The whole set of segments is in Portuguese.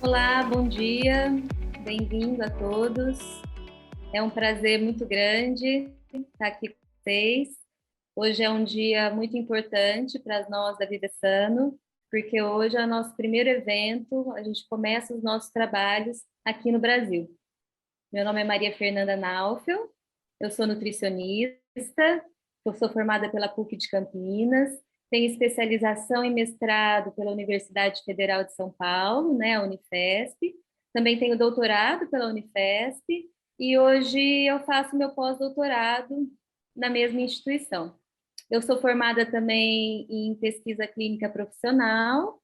Olá, bom dia, bem-vindo a todos. É um prazer muito grande estar aqui com vocês. Hoje é um dia muito importante para nós da Vivesano, porque hoje é o nosso primeiro evento, a gente começa os nossos trabalhos aqui no Brasil. Meu nome é Maria Fernanda Naufel, eu sou nutricionista, eu sou formada pela PUC de Campinas, tenho especialização em mestrado pela Universidade Federal de São Paulo, né, a Unifesp, também tenho doutorado pela Unifesp e hoje eu faço meu pós-doutorado na mesma instituição. Eu sou formada também em pesquisa clínica profissional,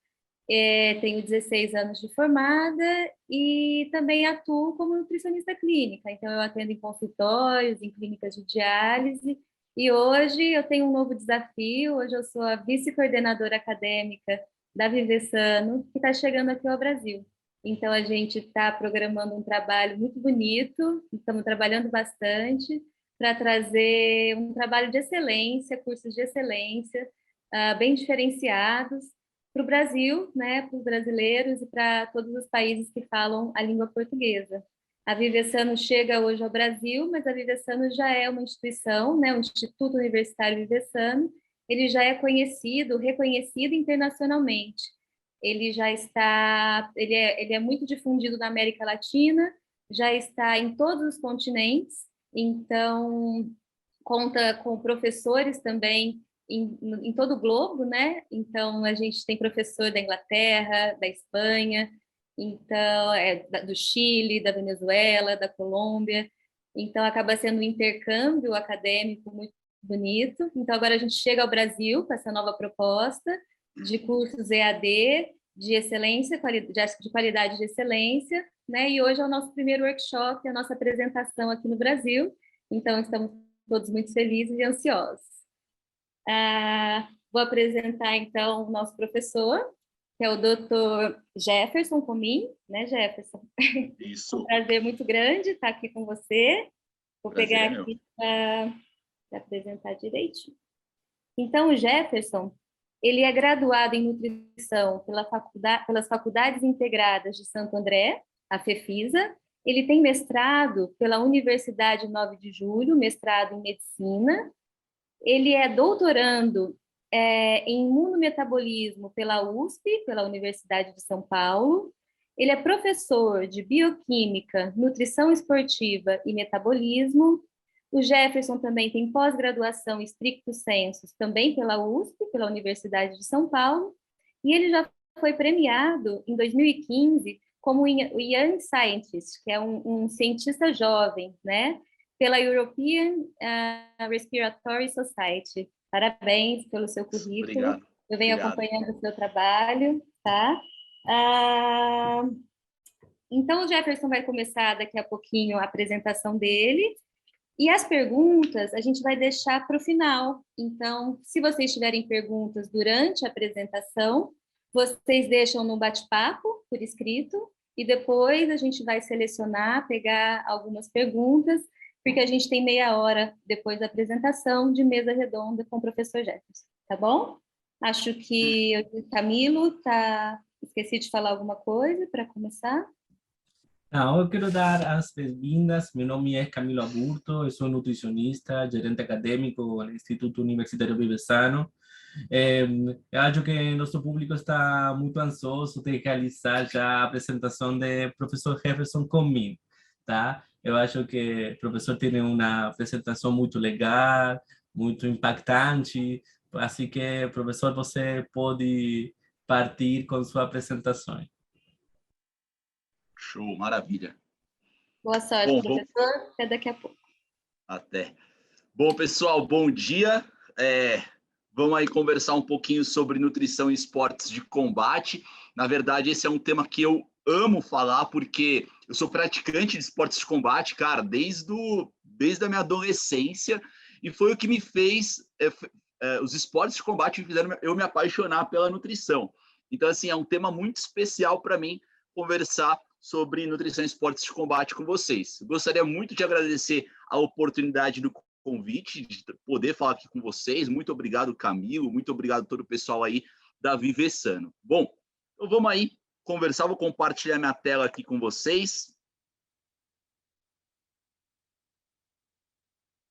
tenho 16 anos de formada e também atuo como nutricionista clínica. Então, eu atendo em consultórios, em clínicas de diálise. E hoje eu tenho um novo desafio. Hoje eu sou a vice-coordenadora acadêmica da Vivesano, que está chegando aqui ao Brasil. Então, a gente está programando um trabalho muito bonito, estamos trabalhando bastante para trazer um trabalho de excelência, cursos de excelência, bem diferenciados, para o Brasil, né, para os brasileiros e para todos os países que falam a língua portuguesa. A Vivesano chega hoje ao Brasil, mas a Vivesano já é uma instituição, né, o Instituto Universitário Vivesano, ele já é conhecido, reconhecido internacionalmente. Ele já está, ele é muito difundido na América Latina, já está em todos os continentes, então conta com professores também em todo o globo, né? Então, a gente tem professor da Inglaterra, da Espanha, então, do Chile, da Venezuela, da Colômbia. Então, acaba sendo um intercâmbio acadêmico muito bonito. Então, agora a gente chega ao Brasil com essa nova proposta de cursos EAD, de excelência, de qualidade de excelência, né? E hoje é o nosso primeiro workshop, a nossa apresentação aqui no Brasil. Então, estamos todos muito felizes e ansiosos. Vou apresentar, então, o nosso professor, que é o Dr. Jefferson Comim, né, Jefferson? Isso. Um prazer muito grande estar aqui com você. Vou Prazer pegar aqui para apresentar direitinho. Então, o Jefferson, ele é graduado em nutrição pelas Faculdades Integradas de Santo André, a FEFISA. Ele tem mestrado pela Universidade 9 de Julho, mestrado em medicina. Ele é doutorando em imunometabolismo pela USP, pela Universidade de São Paulo. Ele é professor de bioquímica, nutrição esportiva e metabolismo. O Jefferson também tem pós-graduação stricto sensu, também pela USP, pela Universidade de São Paulo. E ele já foi premiado em 2015 como o Young Scientist, que é um cientista jovem, né? Pela European Respiratory Society. Parabéns pelo seu currículo. Obrigado. Eu venho acompanhando o seu trabalho, tá? Então, o Jefferson vai começar daqui a pouquinho a apresentação dele. E as perguntas a gente vai deixar para o final. Então, se vocês tiverem perguntas durante a apresentação, vocês deixam no bate-papo, por escrito, e depois a gente vai selecionar, pegar algumas perguntas, porque a gente tem meia hora depois da apresentação de mesa redonda com o professor Jefferson, tá bom? Acho que o Camilo esqueci de falar alguma coisa para começar. Não, eu quero dar as boas-vindas. Meu nome é Camilo Aburto, eu sou nutricionista, gerente acadêmico do Instituto Universitário Vivesano. Eu acho que nosso público está muito ansioso de realizar já a apresentação do professor Jefferson Comim, tá? Eu acho que o professor tem uma apresentação muito legal, muito impactante, assim que, professor, você pode partir com sua apresentação. Show, maravilha. Boa sorte, professor. Até daqui a pouco. Até. Bom, pessoal, bom dia. Vamos aí conversar um pouquinho sobre nutrição e esportes de combate. Na verdade, esse é um tema que eu amo falar, porque eu sou praticante de esportes de combate, cara, desde a minha adolescência, e foi o que me fez, os esportes de combate me fizeram eu me apaixonar pela nutrição. Então, assim, é um tema muito especial para mim conversar sobre nutrição e esportes de combate com vocês. Gostaria muito de agradecer a oportunidade do convite de poder falar aqui com vocês. Muito obrigado, Camilo. Muito obrigado a todo o pessoal aí da Vivessano. Bom, então vamos aí conversar. Vou compartilhar minha tela aqui com vocês.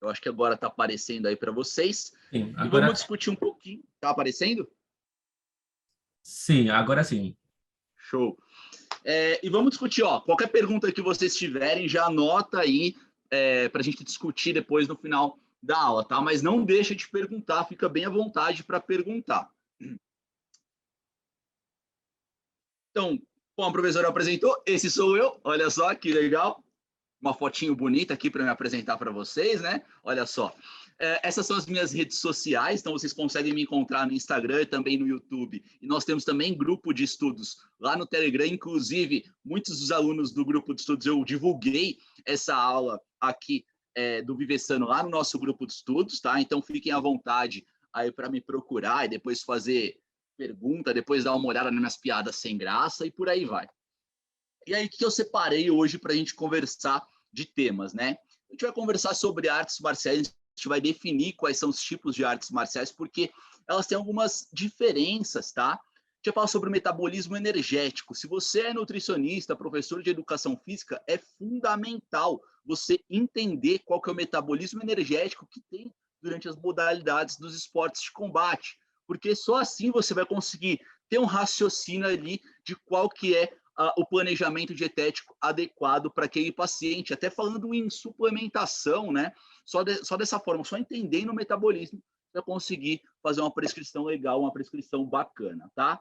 Eu acho que agora está aparecendo aí para vocês. Sim, agora... E vamos discutir um pouquinho. Está aparecendo? Sim, agora sim. Show. E vamos discutir, ó, qualquer pergunta que vocês tiverem, já anota aí para a gente discutir depois no final da aula, tá? Mas não deixa de perguntar, fica bem à vontade para perguntar. Então, como a professora apresentou, esse sou eu, olha só que legal. Uma fotinho bonita aqui para me apresentar para vocês, né? Olha só. Essas são as minhas redes sociais, então vocês conseguem me encontrar no Instagram e também no YouTube. E nós temos também grupo de estudos lá no Telegram, inclusive muitos dos alunos do grupo de estudos, eu divulguei essa aula aqui do Vivessano lá no nosso grupo de estudos, tá? Então fiquem à vontade aí para me procurar e depois fazer pergunta, depois dar uma olhada nas minhas piadas sem graça e por aí vai. E aí, o que eu separei hoje para a gente conversar de temas, né? A gente vai conversar sobre artes marciais, a gente vai definir quais são os tipos de artes marciais, porque elas têm algumas diferenças, tá? A gente vai falar sobre o metabolismo energético. Se você é nutricionista, professor de educação física, é fundamental você entender qual que é o metabolismo energético que tem durante as modalidades dos esportes de combate, porque só assim você vai conseguir ter um raciocínio ali de qual que é o planejamento dietético adequado para aquele paciente, até falando em suplementação, né? Só dessa forma, só entendendo o metabolismo, para conseguir fazer uma prescrição legal, uma prescrição bacana, tá? A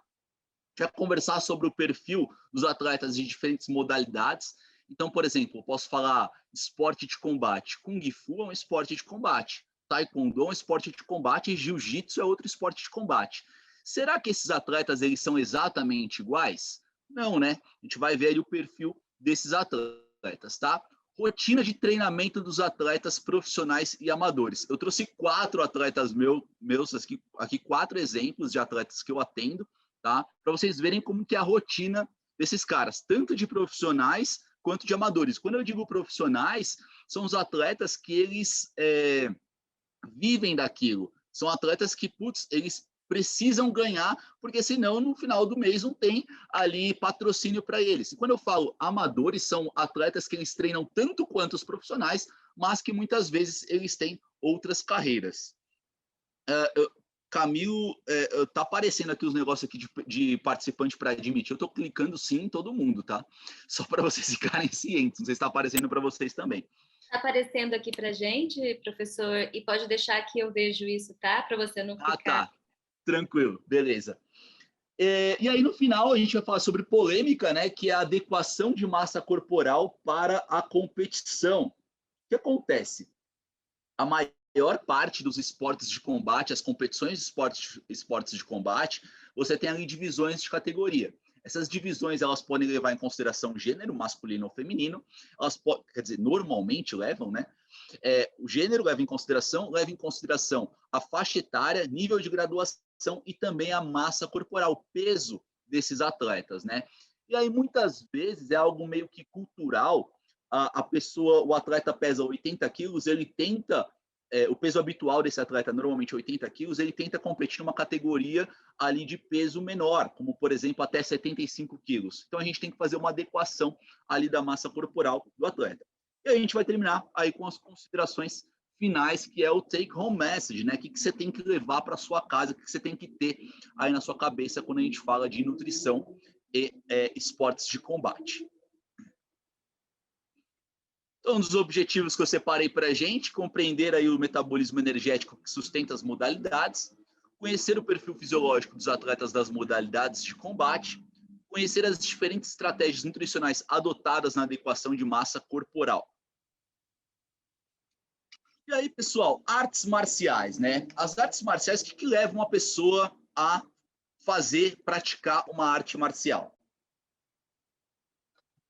gente vai conversar sobre o perfil dos atletas de diferentes modalidades. Então, por exemplo, eu posso falar esporte de combate. Kung Fu é um esporte de combate. Taekwondo é um esporte de combate e Jiu-Jitsu é outro esporte de combate. Será que esses atletas eles são exatamente iguais? Não, né? A gente vai ver aí o perfil desses atletas, tá? Rotina de treinamento dos atletas profissionais e amadores. Eu trouxe 4 atletas meus aqui 4 exemplos de atletas que eu atendo, tá? Para vocês verem como que é a rotina desses caras, tanto de profissionais quanto de amadores. Quando eu digo profissionais, são os atletas que eles vivem daquilo. São atletas que, eles precisam ganhar, porque senão no final do mês não tem ali patrocínio para eles. E quando eu falo amadores, são atletas que eles treinam tanto quanto os profissionais, mas que muitas vezes eles têm outras carreiras. Camilo, tá aparecendo aqui os negócios aqui de participante para admitir. Eu estou clicando sim em todo mundo, tá? Só para vocês ficarem cientes. Não sei se está aparecendo para vocês também. Está aparecendo aqui para gente, professor, e pode deixar que eu vejo isso, tá? Para você não ficar... Tá. Tranquilo, beleza. E aí, no final, a gente vai falar sobre polêmica, né? Que é a adequação de massa corporal para a competição. O que acontece? A maior parte dos esportes de combate, as competições de esportes de combate, você tem ali divisões de categoria. Essas divisões, elas podem levar em consideração gênero, masculino ou feminino. Quer dizer, normalmente levam, né? O gênero leva em consideração a faixa etária, nível de graduação e também a massa corporal, o peso desses atletas, né? E aí, muitas vezes, é algo meio que cultural. O atleta pesa 80 quilos, ele tenta... o peso habitual desse atleta, normalmente 80 quilos, ele tenta competir numa categoria ali de peso menor, como, por exemplo, até 75 quilos. Então, a gente tem que fazer uma adequação ali da massa corporal do atleta. E a gente vai terminar aí com as considerações finais, que é o take-home message, né? O que você tem que levar para sua casa, o que você tem que ter aí na sua cabeça quando a gente fala de nutrição e esportes de combate. Então, um dos objetivos que eu separei para a gente, compreender aí o metabolismo energético que sustenta as modalidades, conhecer o perfil fisiológico dos atletas das modalidades de combate, conhecer as diferentes estratégias nutricionais adotadas na adequação de massa corporal. E aí, pessoal, artes marciais, né? As artes marciais, o que levam uma pessoa a praticar uma arte marcial?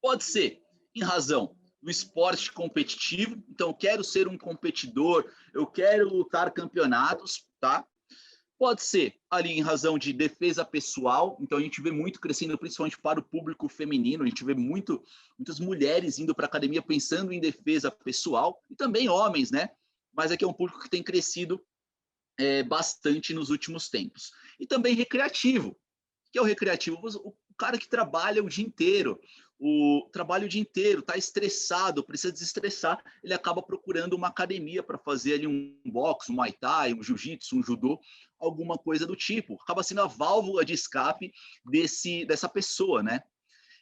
Pode ser em razão do esporte competitivo, então eu quero ser um competidor, eu quero lutar campeonatos, tá? Pode ser ali em razão de defesa pessoal, então a gente vê muito crescendo, principalmente para o público feminino, a gente vê muitas mulheres indo para a academia pensando em defesa pessoal, e também homens, né? mas aqui é um público que tem crescido bastante nos últimos tempos. E também recreativo. O que é o recreativo? O cara que trabalha o dia inteiro, está estressado, precisa desestressar, ele acaba procurando uma academia para fazer ali um boxe, um muay thai, um jiu-jitsu, um judô, alguma coisa do tipo. Acaba sendo a válvula de escape dessa pessoa, né?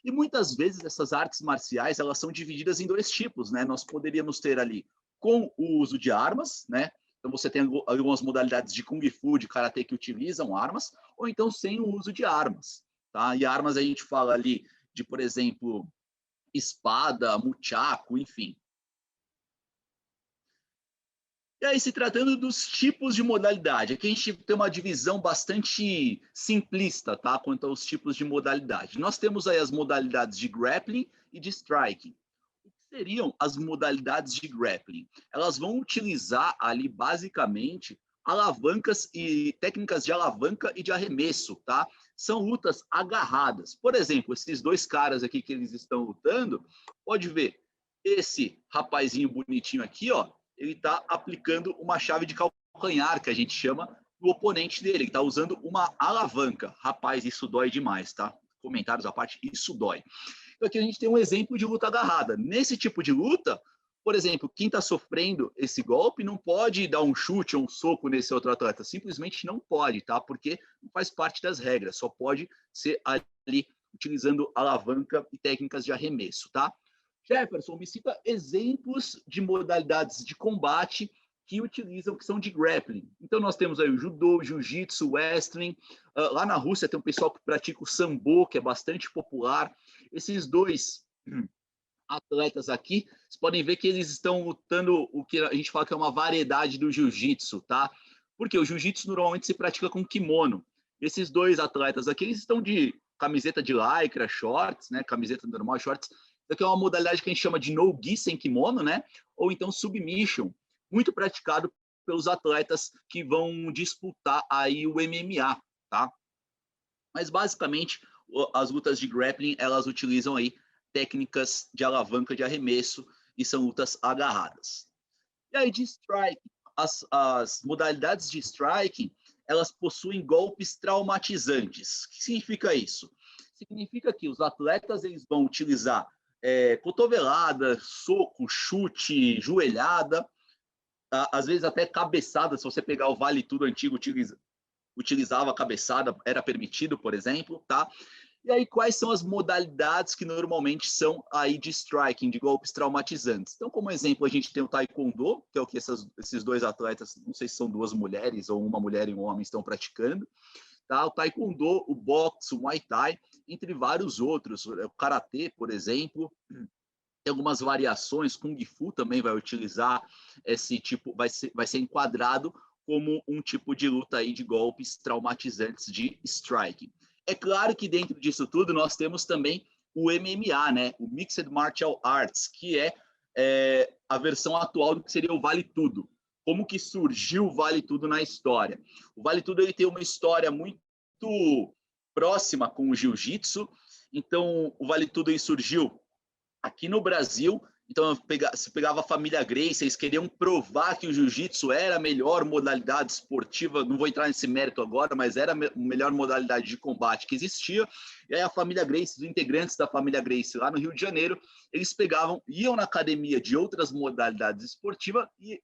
E muitas vezes essas artes marciais, elas são divididas em dois tipos, né? Nós poderíamos ter ali com o uso de armas, né? Então você tem algumas modalidades de Kung Fu, de Karatê que utilizam armas, ou então sem o uso de armas, tá? E armas a gente fala ali de, por exemplo, espada, muchaco, enfim. E aí, se tratando dos tipos de modalidade, aqui a gente tem uma divisão bastante simplista, tá? Quanto aos tipos de modalidade. Nós temos aí as modalidades de grappling e de striking. O que seriam as modalidades de grappling? Elas vão utilizar ali, basicamente, alavancas e técnicas de alavanca e de arremesso, tá? São lutas agarradas. Por exemplo, esses dois caras aqui que eles estão lutando, pode ver, esse rapazinho bonitinho aqui, ó, ele está aplicando uma chave de calcanhar, que a gente chama, no oponente dele. Ele está usando uma alavanca. Rapaz, isso dói demais, tá? Comentários à parte, isso dói. Então aqui a gente tem um exemplo de luta agarrada. Nesse tipo de luta, por exemplo, quem está sofrendo esse golpe não pode dar um chute ou um soco nesse outro atleta. Simplesmente não pode, tá? Porque não faz parte das regras. Só pode ser ali utilizando alavanca e técnicas de arremesso, tá? Jefferson, me cita exemplos de modalidades de combate que utilizam, que são de grappling. Então, nós temos aí o judô, jiu-jitsu, wrestling. Lá na Rússia tem um pessoal que pratica o sambo, que é bastante popular. Esses dois atletas aqui, vocês podem ver que eles estão lutando o que a gente fala que é uma variedade do jiu-jitsu, tá? Porque o jiu-jitsu normalmente se pratica com kimono. Esses dois atletas aqui, eles estão de camiseta de lycra, shorts, né? Camiseta normal, shorts. Isso aqui é uma modalidade que a gente chama de no-gi sem kimono, né? Ou então submission, muito praticado pelos atletas que vão disputar aí o MMA, tá? Mas basicamente as lutas de grappling, elas utilizam aí técnicas de alavanca de arremesso e são lutas agarradas. E aí de striking, as modalidades de striking, elas possuem golpes traumatizantes. O que significa isso? Significa que os atletas eles vão utilizar cotovelada, soco, chute, joelhada, às vezes até cabeçada. Se você pegar o Vale Tudo antigo, utilizava a cabeçada, era permitido, por exemplo, tá? E aí, quais são as modalidades que normalmente são aí de striking, de golpes traumatizantes? Então, como exemplo, a gente tem o Taekwondo, que é o que esses dois atletas, não sei se são duas mulheres ou uma mulher e um homem estão praticando, tá? O Taekwondo, o boxe, o Muay Thai, entre vários outros. O Karatê, por exemplo, tem algumas variações, Kung Fu também vai utilizar esse tipo, vai ser enquadrado como um tipo de luta aí de golpes traumatizantes de striking. É claro que dentro disso tudo nós temos também o MMA, né? O Mixed Martial Arts, que é a versão atual do que seria o Vale Tudo. Como que surgiu o Vale Tudo na história? O Vale Tudo ele tem uma história muito próxima com o Jiu-Jitsu. Então, o Vale Tudo ele surgiu aqui no Brasil. Então, se pegava a família Gracie, eles queriam provar que o jiu-jitsu era a melhor modalidade esportiva, não vou entrar nesse mérito agora, mas era a melhor modalidade de combate que existia. E aí a família Gracie, os integrantes da família Gracie lá no Rio de Janeiro, eles iam na academia de outras modalidades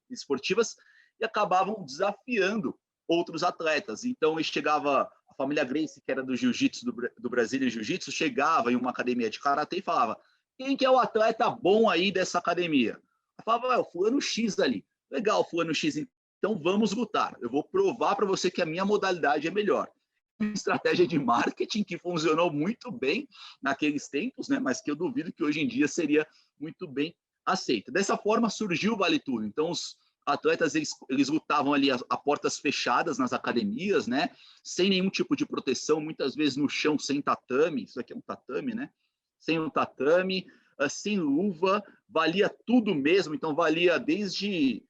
esportivas e acabavam desafiando outros atletas. Então, chegava a família Gracie, que era do jiu-jitsu, do Brasília Jiu-Jitsu, chegava em uma academia de karatê e falava: quem que é o atleta bom aí dessa academia? Eu falava, o fulano X ali. Legal, fulano X, então vamos lutar. Eu vou provar para você que a minha modalidade é melhor. Uma estratégia de marketing que funcionou muito bem naqueles tempos, né? Mas que eu duvido que hoje em dia seria muito bem aceita. Dessa forma surgiu o Vale Tudo. Então os atletas eles lutavam ali a portas fechadas nas academias, né? Sem nenhum tipo de proteção, muitas vezes no chão sem tatame. Isso aqui é um tatame, né? Sem um tatame, sem luva, valia tudo mesmo. Então valia desde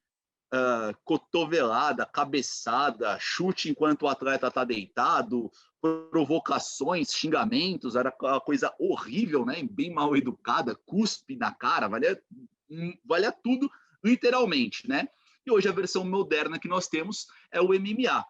cotovelada, cabeçada, chute enquanto o atleta está deitado, provocações, xingamentos, era uma coisa horrível, né? Bem mal educada, cuspe na cara, valia tudo literalmente, né? e hoje a versão moderna que nós temos é o MMA.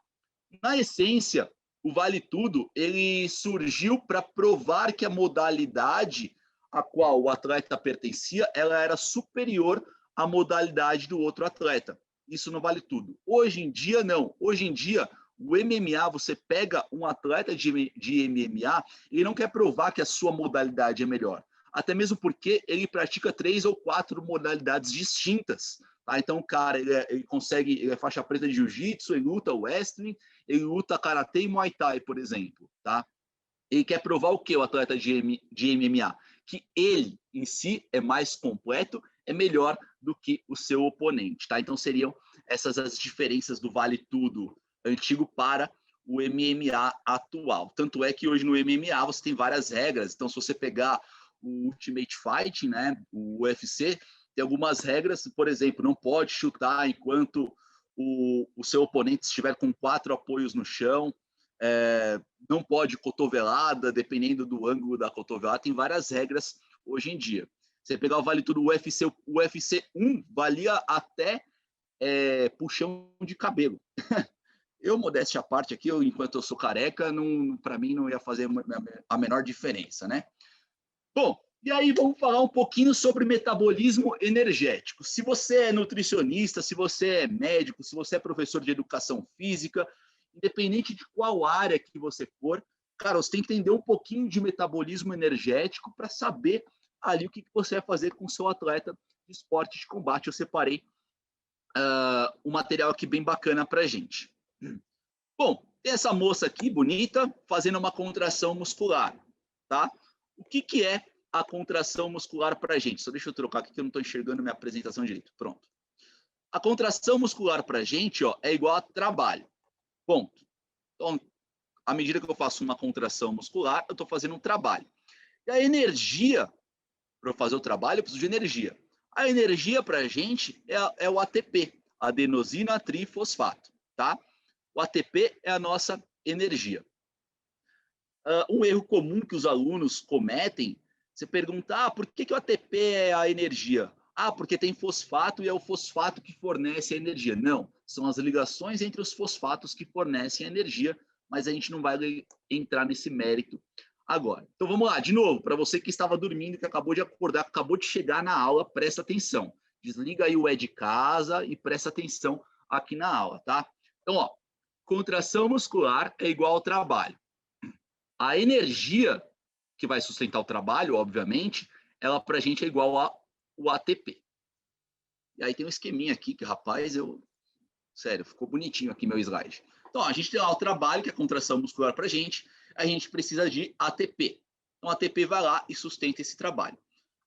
Na essência, o Vale Tudo ele surgiu para provar que a modalidade a qual o atleta pertencia, ela era superior à modalidade do outro atleta. Isso não vale tudo. Hoje em dia, não. Hoje em dia, o MMA, você pega um atleta de MMA, ele não quer provar que a sua modalidade é melhor. Até mesmo porque ele pratica 3 ou 4 modalidades distintas. Tá? Então, o cara, ele é faixa preta de jiu-jitsu, ele luta wrestling, ele luta karatê e muay thai, por exemplo. Tá? Ele quer provar o quê, o atleta de MMA? Que ele, em si, é mais completo, é melhor do que o seu oponente. Tá? Então, seriam essas as diferenças do Vale Tudo antigo para o MMA atual. Tanto é que hoje no MMA você tem várias regras. Então, se você pegar o Ultimate Fighting, né, o UFC, tem algumas regras, por exemplo, não pode chutar enquanto o seu oponente estiver com 4 apoios no chão, não pode cotovelada, dependendo do ângulo da cotovelada, tem várias regras hoje em dia. Você pegar o Vale Tudo, o UFC 1 valia até puxão de cabelo. Eu, modéstia à parte aqui, enquanto eu sou careca, para mim não ia fazer a menor diferença, né? Bom, e aí vamos falar um pouquinho sobre metabolismo energético. Se você é nutricionista, se você é médico, se você é professor de educação física, independente de qual área que você for, cara, você tem que entender um pouquinho de metabolismo energético para saber ali o que você vai fazer com o seu atleta de esporte de combate. Eu separei um material aqui bem bacana para a gente. Bom, tem essa moça aqui, bonita, fazendo uma contração muscular, tá? O que é a contração muscular para a gente? Só deixa eu trocar aqui que eu não estou enxergando minha apresentação direito. Pronto. A contração muscular para a gente é igual a trabalho. Ponto. Então, à medida que eu faço uma contração muscular, eu estou fazendo um trabalho. E a energia, para eu fazer o trabalho, eu preciso de energia. A energia para a gente é o ATP, adenosina trifosfato, tá? O ATP é a nossa energia. Um erro comum que os alunos cometem, você pergunta, por que o ATP é a energia? Porque tem fosfato e é o fosfato que fornece a energia. Não, são as ligações entre os fosfatos que fornecem a energia, mas a gente não vai entrar nesse mérito agora. Então vamos lá, de novo, para você que estava dormindo, que acabou de acordar, que acabou de chegar na aula, presta atenção. Desliga aí o de casa e presta atenção aqui na aula, tá? Então, contração muscular é igual ao trabalho. A energia que vai sustentar o trabalho, obviamente, ela para a gente é igual ao ATP. E aí tem um esqueminha aqui que, rapaz, sério, ficou bonitinho aqui meu slide. Então, a gente tem lá o trabalho, que é a contração muscular para a gente precisa de ATP. Então, o ATP vai lá e sustenta esse trabalho.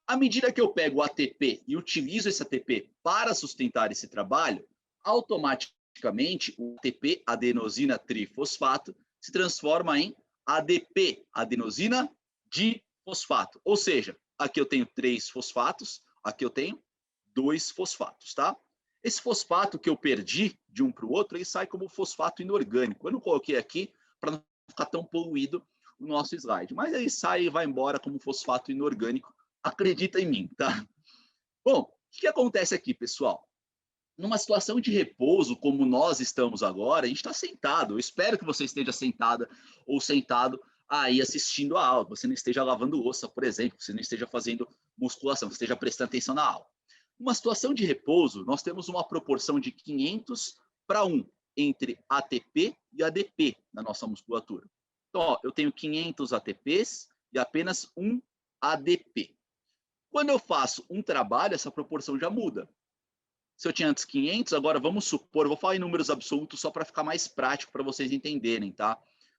À medida que eu pego o ATP e utilizo esse ATP para sustentar esse trabalho, automaticamente o ATP, adenosina trifosfato, se transforma em ADP, adenosina difosfato. Ou seja, aqui eu tenho 3 fosfatos, aqui eu tenho 2 fosfatos, tá? Esse fosfato que eu perdi de um para o outro, ele sai como fosfato inorgânico. Eu não coloquei aqui para não ficar tão poluído o nosso slide, mas ele sai e vai embora como fosfato inorgânico. Acredita em mim, tá? Bom, o que acontece aqui, pessoal? Numa situação de repouso, como nós estamos agora, a gente está sentado. Eu espero que você esteja sentada ou sentado aí assistindo a aula, que você não esteja lavando louça, por exemplo, que você não esteja fazendo musculação, que você esteja prestando atenção na aula. Numa situação de repouso, nós temos uma proporção de 500:1 entre ATP e ADP na nossa musculatura. Então, eu tenho 500 ATPs e apenas 1 ADP. Quando eu faço um trabalho, essa proporção já muda. Se eu tinha antes 500, agora vamos supor, eu vou falar em números absolutos só para ficar mais prático para vocês entenderem, tá?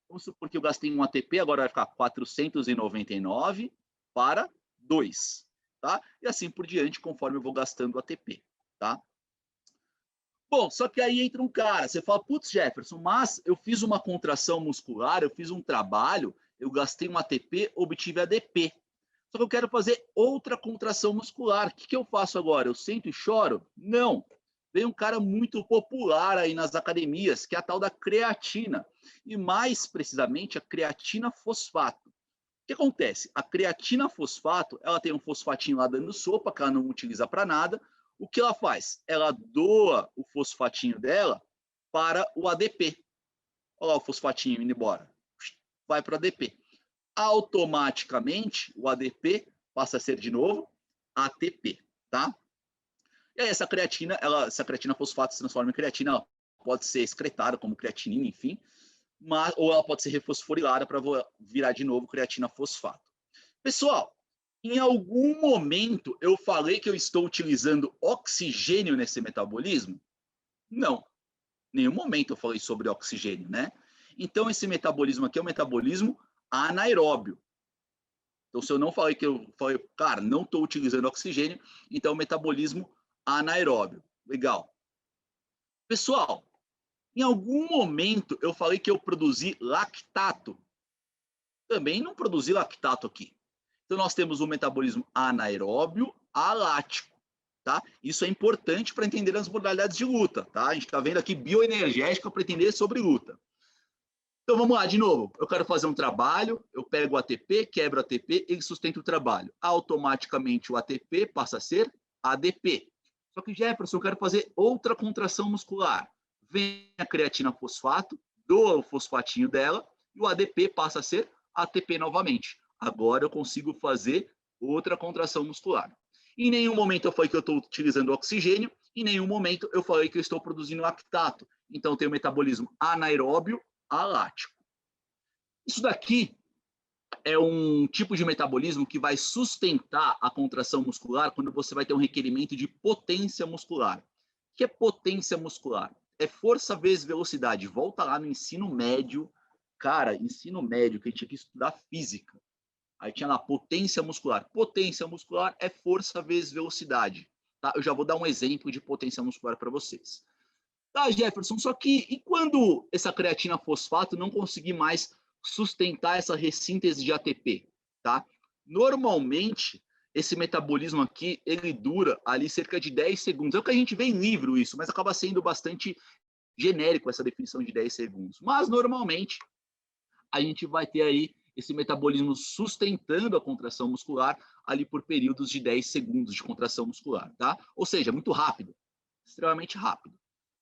Vamos supor que eu gastei um ATP, agora vai ficar 499 para 2, tá? E assim por diante, conforme eu vou gastando o ATP, tá? Bom, só que aí entra um cara, você fala, putz, Jefferson, mas eu fiz uma contração muscular, eu fiz um trabalho, eu gastei um ATP, obtive ADP. Só que eu quero fazer outra contração muscular. O que eu faço agora? Eu sento e choro? Não. Vem um cara muito popular aí nas academias, que é a tal da creatina. E mais precisamente, a creatina fosfato. O que acontece? A creatina fosfato, ela tem um fosfatinho lá dando sopa, que ela não utiliza para nada. O que ela faz? Ela doa o fosfatinho dela para o ADP. Olha lá o fosfatinho indo embora. Vai para o ADP. Automaticamente, o ADP passa a ser, de novo, ATP, tá? E aí, essa creatina fosfato se transforma em creatina, ela pode ser excretada como creatinina, enfim, ou ela pode ser refosforilada para virar de novo creatina fosfato. Pessoal, em algum momento eu falei que eu estou utilizando oxigênio nesse metabolismo? Não. Em nenhum momento eu falei sobre oxigênio, né? Então, esse metabolismo aqui é um metabolismo anaeróbio. Então, se eu não falei cara, não estou utilizando oxigênio, então é um metabolismo anaeróbio. Legal. Pessoal, em algum momento eu falei que eu produzi lactato. Também não produzi lactato aqui. Então, nós temos um metabolismo anaeróbio alático, tá? Isso é importante para entender as modalidades de luta, tá? A gente está vendo aqui bioenergética para entender sobre luta. Então, vamos lá, de novo. Eu quero fazer um trabalho, eu pego o ATP, quebro o ATP, ele sustenta o trabalho. Automaticamente, o ATP passa a ser ADP. Só que, Jefferson, eu quero fazer outra contração muscular. Vem a creatina fosfato, doa o fosfatinho dela, e o ADP passa a ser ATP novamente. Agora eu consigo fazer outra contração muscular. Em nenhum momento eu falei que eu estou utilizando oxigênio, em nenhum momento eu falei que eu estou produzindo lactato. Então, eu tenho metabolismo anaeróbio alático. Isso daqui é um tipo de metabolismo que vai sustentar a contração muscular quando você vai ter um requerimento de potência muscular. O que é potência muscular? É força vezes velocidade. Volta lá no ensino médio. Cara, ensino médio, que a gente tinha que estudar física. Aí tinha lá potência muscular. Potência muscular é força vezes velocidade. Tá? Eu já vou dar um exemplo de potência muscular para vocês. Tá, Jefferson, só que e quando essa creatina fosfato não conseguir mais sustentar essa ressíntese de ATP, tá? Normalmente, esse metabolismo aqui, ele dura ali cerca de 10 segundos. É o que a gente vê em livro isso, mas acaba sendo bastante genérico essa definição de 10 segundos. Mas, normalmente, a gente vai ter aí esse metabolismo sustentando a contração muscular ali por períodos de 10 segundos de contração muscular, tá? Ou seja, muito rápido, extremamente rápido.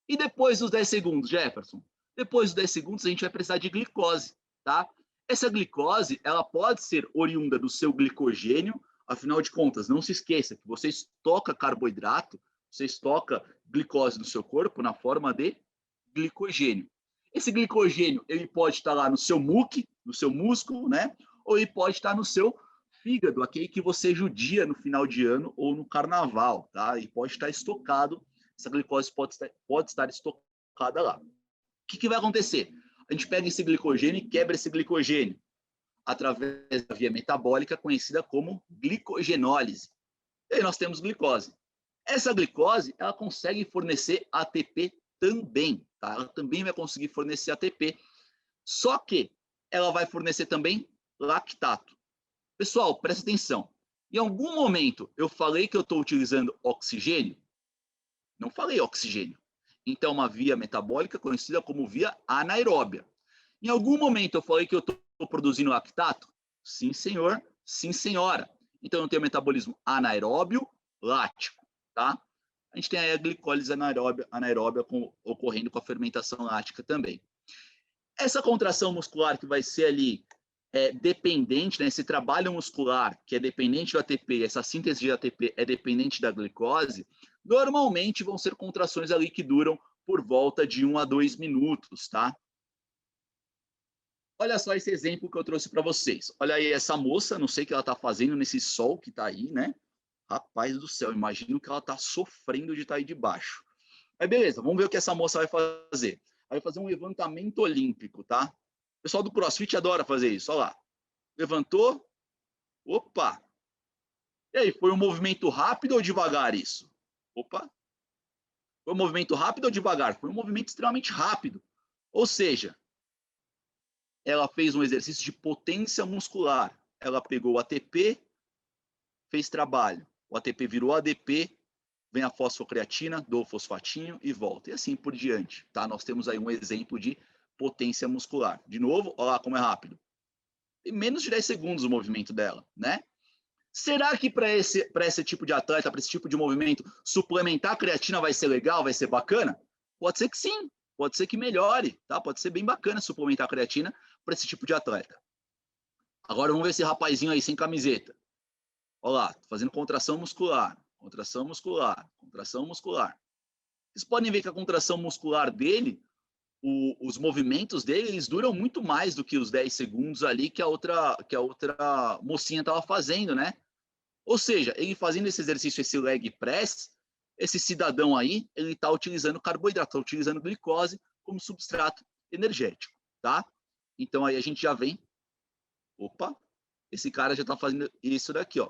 E depois dos 10 segundos, Jefferson? Depois dos 10 segundos, a gente vai precisar de glicose, tá? Essa glicose, ela pode ser oriunda do seu glicogênio, afinal de contas, não se esqueça que você estoca carboidrato, você estoca glicose no seu corpo na forma de glicogênio. Esse glicogênio, ele pode estar lá no seu muque, no seu músculo, né? Ou ele pode estar no seu fígado, aquele que você judia no final de ano ou no carnaval, tá? E pode estar estocado. Essa glicose pode estar estocada lá. O que vai acontecer? A gente pega esse glicogênio e quebra esse glicogênio através da via metabólica conhecida como glicogenólise. E aí nós temos glicose. Essa glicose, ela consegue fornecer ATP também, tá? Ela também vai conseguir fornecer ATP, só que ela vai fornecer também lactato. Pessoal, presta atenção. Em algum momento eu falei que eu estou utilizando oxigênio? Não falei oxigênio. Então, uma via metabólica conhecida como via anaeróbia. Em algum momento eu falei que eu estou produzindo lactato? Sim, senhor. Sim, senhora. Então, eu tenho metabolismo anaeróbio lático, tá? A gente tem aí a glicólise anaeróbia ocorrendo com a fermentação lática também. Essa contração muscular que vai ser ali dependente, né, esse trabalho muscular que é dependente do ATP, essa síntese de ATP é dependente da glicose, normalmente vão ser contrações ali que duram por volta de 1 a 2 minutos, tá? Olha só esse exemplo que eu trouxe para vocês. Olha aí essa moça, não sei o que ela está fazendo nesse sol que está aí, né? Rapaz do céu, imagino que ela está sofrendo de estar aí debaixo. Aí beleza, vamos ver o que essa moça vai fazer. Ela vai fazer um levantamento olímpico, tá? O pessoal do CrossFit adora fazer isso, olha lá. Levantou, opa. E aí, foi um movimento rápido ou devagar isso? Opa. Foi um movimento rápido ou devagar? Foi um movimento extremamente rápido. Ou seja, ela fez um exercício de potência muscular. Ela pegou o ATP, fez trabalho. O ATP virou ADP, vem a fosfocreatina, do fosfatinho e volta. E assim por diante, tá? Nós temos aí um exemplo de potência muscular. De novo, olha lá como é rápido. Em menos de 10 segundos o movimento dela, né? Será que para esse tipo de atleta, para esse tipo de movimento, suplementar a creatina vai ser legal, vai ser bacana? Pode ser que sim, pode ser que melhore, tá? Pode ser bem bacana suplementar a creatina para esse tipo de atleta. Agora vamos ver esse rapazinho aí sem camiseta. Olha lá, fazendo contração muscular, contração muscular, contração muscular. Vocês podem ver que a contração muscular dele, os movimentos dele, eles duram muito mais do que os 10 segundos ali que a outra mocinha estava fazendo, né? Ou seja, ele fazendo esse exercício, esse leg press, esse cidadão aí, ele está utilizando carboidrato, está utilizando glicose como substrato energético, tá? Então aí a gente já vem, opa, esse cara já está fazendo isso daqui, ó,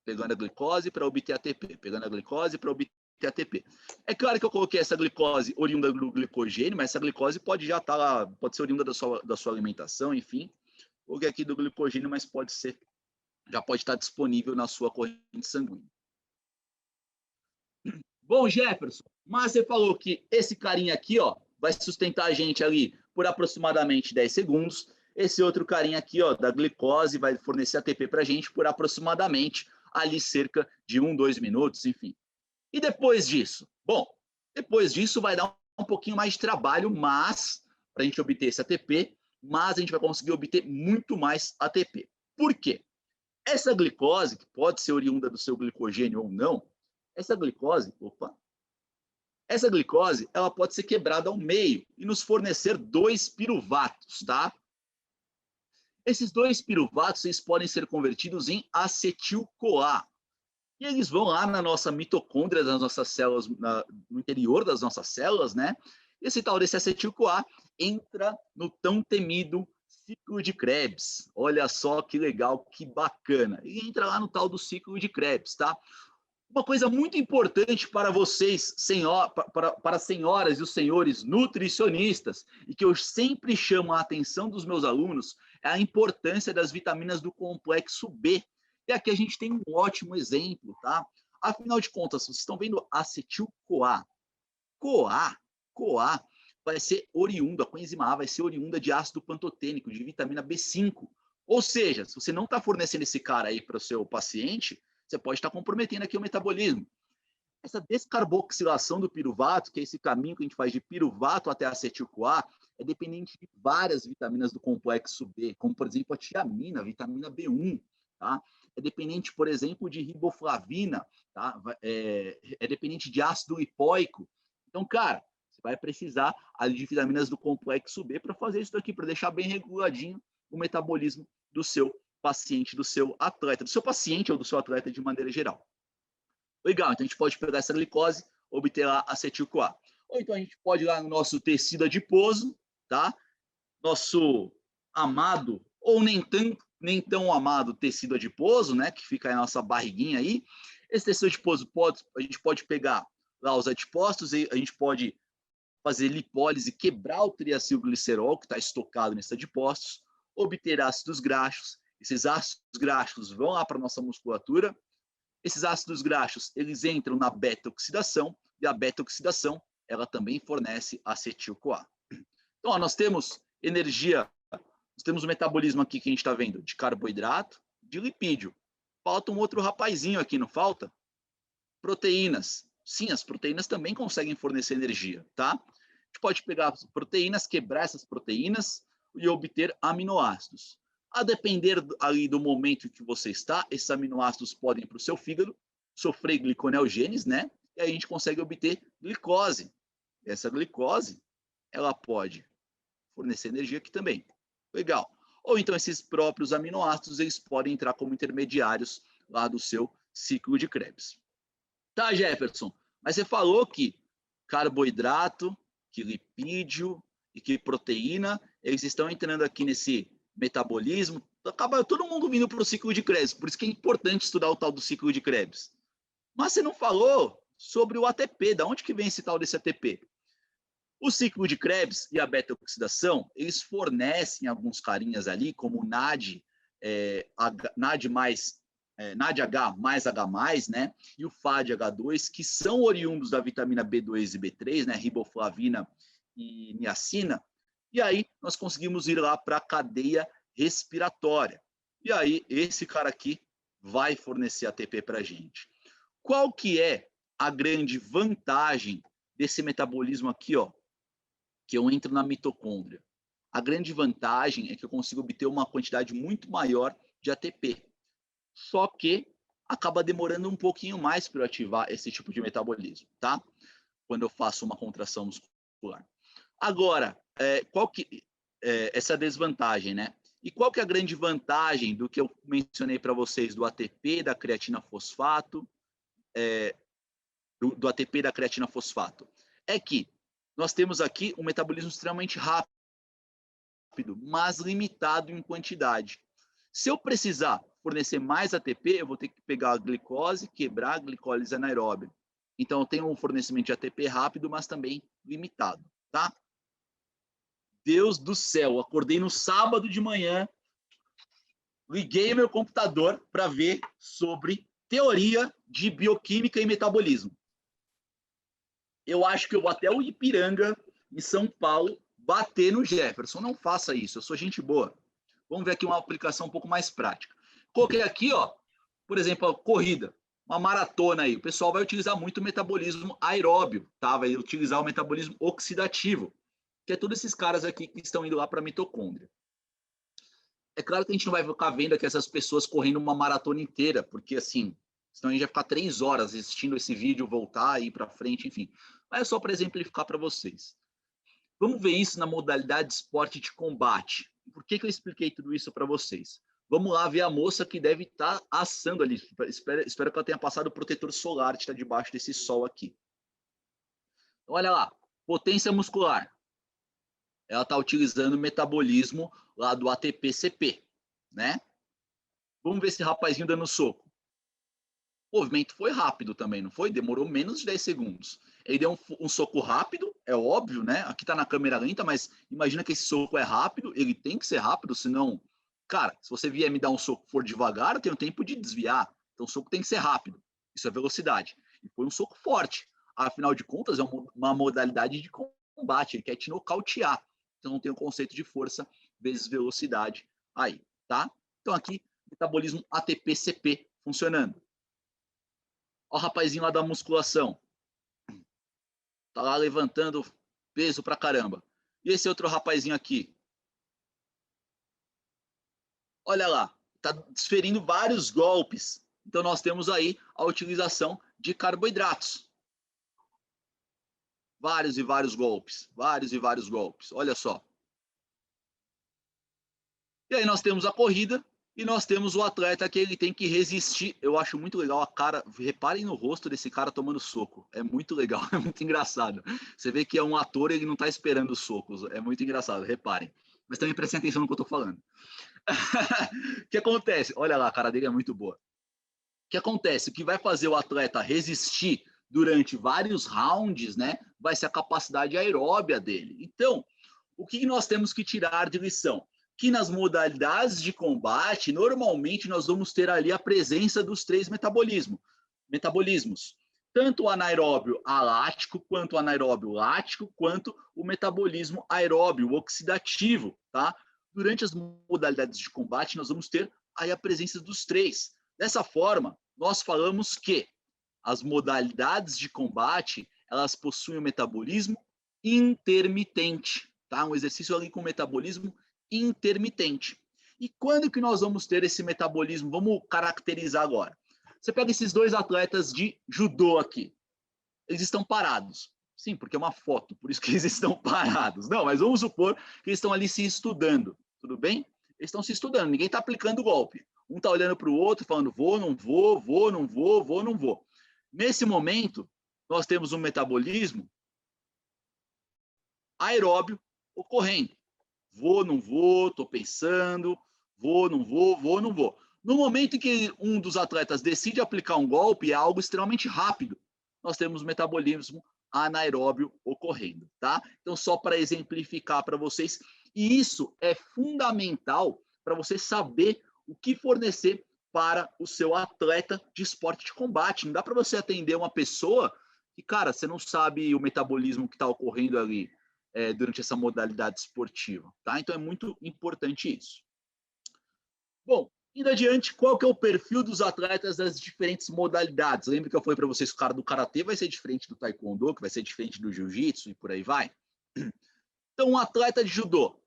pegando a glicose para obter ATP, pegando a glicose para obter ATP. É claro que eu coloquei essa glicose oriunda do glicogênio, mas essa glicose pode já estar lá, pode ser oriunda da sua alimentação, enfim. Coloquei aqui do glicogênio, mas pode ser, já pode estar disponível na sua corrente sanguínea. Bom, Jefferson, mas você falou que esse carinha aqui, ó, vai sustentar a gente ali por aproximadamente 10 segundos. Esse outro carinha aqui, ó, da glicose, vai fornecer ATP para a gente por aproximadamente ali cerca de 1, 2 minutos, enfim. E depois disso? Bom, depois disso vai dar um pouquinho mais de trabalho, mas para a gente obter esse ATP, mas a gente vai conseguir obter muito mais ATP. Por quê? Essa glicose, que pode ser oriunda do seu glicogênio ou não, essa glicose, ela pode ser quebrada ao meio e nos fornecer 2 piruvatos, tá? Esses 2 piruvatos, eles podem ser convertidos em acetil-CoA. E eles vão lá na nossa mitocôndria, das nossas células, no interior das nossas células, né? E esse tal desse acetil-CoA entra no tão temido ciclo de Krebs. Olha só que legal, que bacana. E entra lá no tal do ciclo de Krebs, tá? Uma coisa muito importante para vocês, para as senhoras e os senhores nutricionistas, e que eu sempre chamo a atenção dos meus alunos, é a importância das vitaminas do complexo B. E aqui a gente tem um ótimo exemplo, tá? Afinal de contas, vocês estão vendo acetil-CoA. CoA vai ser oriunda, a coenzima A vai ser oriunda de ácido pantotênico, de vitamina B5. Ou seja, se você não está fornecendo esse cara aí para o seu paciente, você pode estar comprometendo aqui o metabolismo. Essa descarboxilação do piruvato, que é esse caminho que a gente faz de piruvato até acetil-CoA, é dependente de várias vitaminas do complexo B, como, por exemplo, a tiamina, a vitamina B1, tá? É dependente, por exemplo, de riboflavina, tá? É dependente de ácido lipóico. Então, cara, você vai precisar ali de vitaminas do complexo B para fazer isso daqui, para deixar bem reguladinho o metabolismo do seu paciente, do seu atleta, do seu paciente ou do seu atleta de maneira geral. Legal, então a gente pode pegar essa glicose, obter lá acetil-CoA. Ou então a gente pode ir lá no nosso tecido adiposo, tá? Nosso amado, ou nem tão amado tecido adiposo, né? Que fica aí na nossa barriguinha aí. Esse tecido adiposo a gente pode pegar lá os adipócitos, e a gente pode fazer lipólise, quebrar o triacilglicerol, que está estocado nesses adipócitos, obter ácidos graxos. Esses ácidos graxos vão lá para a nossa musculatura. Esses ácidos graxos, eles entram na beta-oxidação, e a beta-oxidação, ela também fornece acetil-CoA. Então, ó, nós temos energia, nós temos o metabolismo aqui que a gente está vendo, de carboidrato, de lipídio. Falta um outro rapazinho aqui, não falta? Proteínas. Sim, as proteínas também conseguem fornecer energia, tá? A gente pode pegar as proteínas, quebrar essas proteínas e obter aminoácidos. A depender ali do momento em que você está, esses aminoácidos podem ir para o seu fígado, sofrer gliconeogênese, né? E aí a gente consegue obter glicose. Essa glicose, ela pode fornecer energia aqui também. Legal. Ou então esses próprios aminoácidos, eles podem entrar como intermediários lá do seu ciclo de Krebs. Tá, Jefferson, mas você falou que carboidrato, que lipídio e que proteína, eles estão entrando aqui nesse metabolismo, acaba todo mundo vindo para o ciclo de Krebs, por isso que é importante estudar o tal do ciclo de Krebs. Mas você não falou sobre o ATP, da onde que vem esse tal desse ATP? O ciclo de Krebs e a beta-oxidação, eles fornecem alguns carinhas ali, como o NAD, NADH mais H+, né? E o FADH2, que são oriundos da vitamina B2 e B3, né? Riboflavina e niacina. E aí nós conseguimos ir lá para a cadeia respiratória. E aí esse cara aqui vai fornecer ATP para a gente. Qual que é a grande vantagem desse metabolismo aqui, ó, que eu entro na mitocôndria? A grande vantagem é que eu consigo obter uma quantidade muito maior de ATP. Só que acaba demorando um pouquinho mais para eu ativar esse tipo de metabolismo, tá? Quando eu faço uma contração muscular. Agora, essa desvantagem, né? E qual que é a grande vantagem do que eu mencionei para vocês do ATP, da creatina fosfato, do ATP e da creatina fosfato? É que nós temos aqui um metabolismo extremamente rápido, mas limitado em quantidade. Se eu precisar fornecer mais ATP, eu vou ter que pegar a glicose, quebrar a glicólise anaeróbia. Então, eu tenho um fornecimento de ATP rápido, mas também limitado, tá? Deus do céu, acordei no sábado de manhã, liguei meu computador para ver sobre teoria de bioquímica e metabolismo. Eu acho que eu vou até o Ipiranga, em São Paulo, bater no Jefferson. Não faça isso, eu sou gente boa. Vamos ver aqui uma aplicação um pouco mais prática. Coloquei aqui, ó, por exemplo, a corrida, uma maratona aí. O pessoal vai utilizar muito o metabolismo aeróbio, tá? Vai utilizar o metabolismo oxidativo, que é todos esses caras aqui que estão indo lá para a mitocôndria. É claro que a gente não vai ficar vendo aqui essas pessoas correndo uma maratona inteira, porque assim, senão a gente vai ficar 3 horas assistindo esse vídeo, voltar, ir para frente, enfim. Mas é só para exemplificar para vocês. Vamos ver isso na modalidade de esporte de combate. Por que eu expliquei tudo isso para vocês? Vamos lá ver a moça que deve estar assando ali. Espero que ela tenha passado o protetor solar que está debaixo desse sol aqui. Olha lá, potência muscular. Ela está utilizando o metabolismo lá do ATP-CP, né? Vamos ver esse rapazinho dando soco. O movimento foi rápido também, não foi? Demorou menos de 10 segundos. Ele deu um soco rápido, é óbvio, né? Aqui está na câmera lenta, mas imagina que esse soco é rápido, ele tem que ser rápido, senão... Cara, se você vier me dar um soco for devagar, eu tenho tempo de desviar. Então o soco tem que ser rápido. Isso é velocidade. E foi um soco forte. Afinal de contas, é uma modalidade de combate. Ele quer te nocautear. Então não tem o conceito de força vezes velocidade aí, tá? Então aqui, metabolismo ATP-CP funcionando. Ó o rapazinho lá da musculação. Tá lá levantando peso pra caramba. E esse outro rapazinho aqui? Olha lá, tá desferindo vários golpes. Então nós temos aí a utilização de carboidratos. Vários e vários golpes. Vários e vários golpes. Olha só. E aí nós temos a corrida e nós temos o atleta que ele tem que resistir. Eu acho muito legal a cara. Reparem no rosto desse cara tomando soco. É muito legal, é muito engraçado. Você vê que é um ator e ele não está esperando os socos. É muito engraçado, reparem. Mas também prestem atenção no que eu estou falando. O que acontece? Olha lá, a cara dele é muito boa. O que acontece? O que vai fazer o atleta resistir durante vários rounds, né? Vai ser a capacidade aeróbia dele. Então, o que nós temos que tirar de lição? Que nas modalidades de combate, normalmente nós vamos ter ali a presença dos 3 metabolismos. Tanto o anaeróbio alático, quanto o anaeróbio lático, quanto o metabolismo aeróbio oxidativo, tá? Durante as modalidades de combate, nós vamos ter aí a presença dos 3. Dessa forma, nós falamos que as modalidades de combate, elas possuem um metabolismo intermitente, tá? Um exercício ali com metabolismo intermitente. E quando que nós vamos ter esse metabolismo? Vamos caracterizar agora. Você pega esses 2 atletas de judô aqui. Eles estão parados. Sim, porque é uma foto, por isso que eles estão parados. Não, mas vamos supor que eles estão ali se estudando. Tudo bem? Eles estão se estudando, ninguém está aplicando o golpe. Um está olhando para o outro, falando vou, não vou, vou, não vou, vou, não vou. Nesse momento, nós temos um metabolismo aeróbio ocorrendo. Vou, não vou, estou pensando, vou, não vou, vou, não vou. No momento em que um dos atletas decide aplicar um golpe, é algo extremamente rápido. Nós temos metabolismo anaeróbio ocorrendo, tá? Então, só para exemplificar para vocês, e isso é fundamental para você saber o que fornecer para o seu atleta de esporte de combate. Não dá para você atender uma pessoa que, cara, você não sabe o metabolismo que está ocorrendo ali durante essa modalidade esportiva, tá? Então é muito importante isso. Bom, Indo adiante, qual que é o perfil dos atletas das diferentes modalidades? Lembra que eu falei para vocês que o cara do karatê vai ser diferente do taekwondo, que vai ser diferente do jiu-jitsu e por aí vai? Então, um atleta de judô.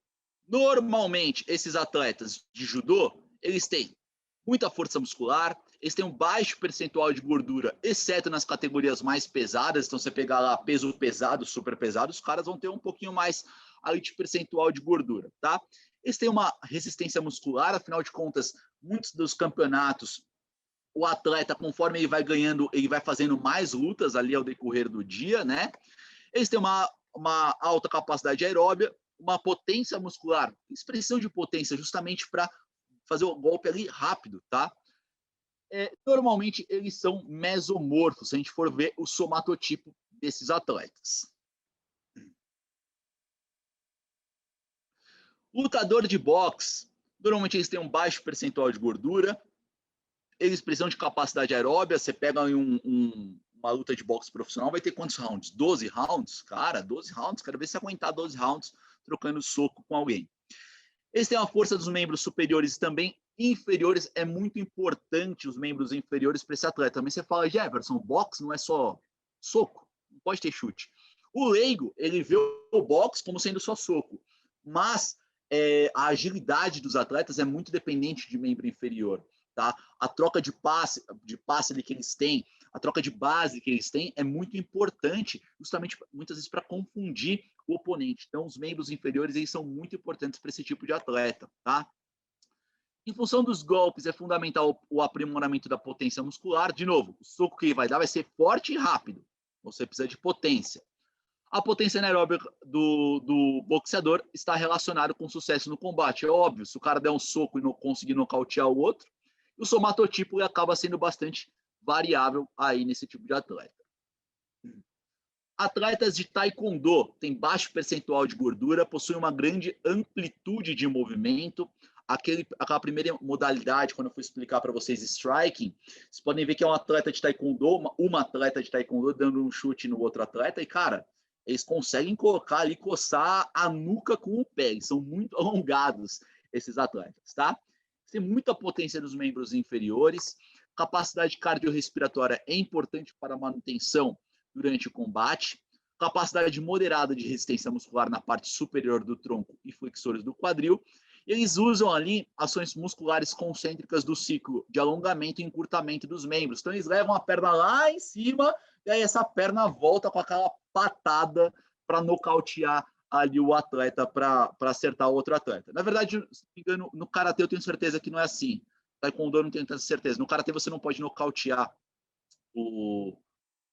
Normalmente, esses atletas de judô, eles têm muita força muscular, eles têm um baixo percentual de gordura, exceto nas categorias mais pesadas. Então, você pegar lá peso pesado, super pesado, os caras vão ter um pouquinho mais ali de percentual de gordura, tá? Eles têm uma resistência muscular, afinal de contas, muitos dos campeonatos, o atleta, conforme ele vai ganhando, ele vai fazendo mais lutas ali ao decorrer do dia, né? Eles têm uma alta capacidade aeróbia, uma potência muscular, expressão de potência justamente para fazer o golpe ali rápido, tá? Normalmente eles são mesomorfos, se a gente for ver o somatotipo desses atletas. Lutador de boxe, normalmente eles têm um baixo percentual de gordura, eles precisam de capacidade aeróbia. Você pega uma luta de boxe profissional, vai ter quantos rounds? 12 rounds? Cara, 12 rounds, quero ver se aguentar 12 rounds trocando soco com alguém. Eles têm a força dos membros superiores e também inferiores. É muito importante os membros inferiores para esse atleta. Também você fala, Jefferson, boxe não é só soco, não pode ter chute. O leigo, ele vê o boxe como sendo só soco, mas a agilidade dos atletas é muito dependente de membro inferior, tá? A troca de passe que eles têm, a troca de base que eles têm é muito importante, justamente muitas vezes para confundir o oponente. Então, os membros inferiores eles são muito importantes para esse tipo de atleta, tá? Em função dos golpes, é fundamental o aprimoramento da potência muscular. De novo, o soco que ele vai dar vai ser forte e rápido. Você precisa de potência. A potência anaeróbica do boxeador está relacionada com sucesso no combate. É óbvio, se o cara der um soco e não conseguir nocautear o outro, o somatotipo acaba sendo bastante variável aí nesse tipo de atleta. Atletas de taekwondo têm baixo percentual de gordura, possuem uma grande amplitude de movimento. Aquela primeira modalidade, quando eu fui explicar para vocês striking, vocês podem ver que é um atleta de taekwondo, uma atleta de taekwondo dando um chute no outro atleta, e, cara, eles conseguem colocar ali, coçar a nuca com o pé. Eles são muito alongados, esses atletas, tá? Tem muita potência nos membros inferiores. Capacidade cardiorrespiratória é importante para a manutenção durante o combate. Capacidade moderada de resistência muscular na parte superior do tronco e flexores do quadril. Eles usam ali ações musculares concêntricas do ciclo de alongamento e encurtamento dos membros. Então, eles levam a perna lá em cima e aí essa perna volta com aquela patada para nocautear ali o atleta, para acertar o outro atleta. Na verdade, se não me engano, no karatê eu tenho certeza que não é assim. No taekwondo eu não tenho tanta certeza. No karatê você não pode nocautear o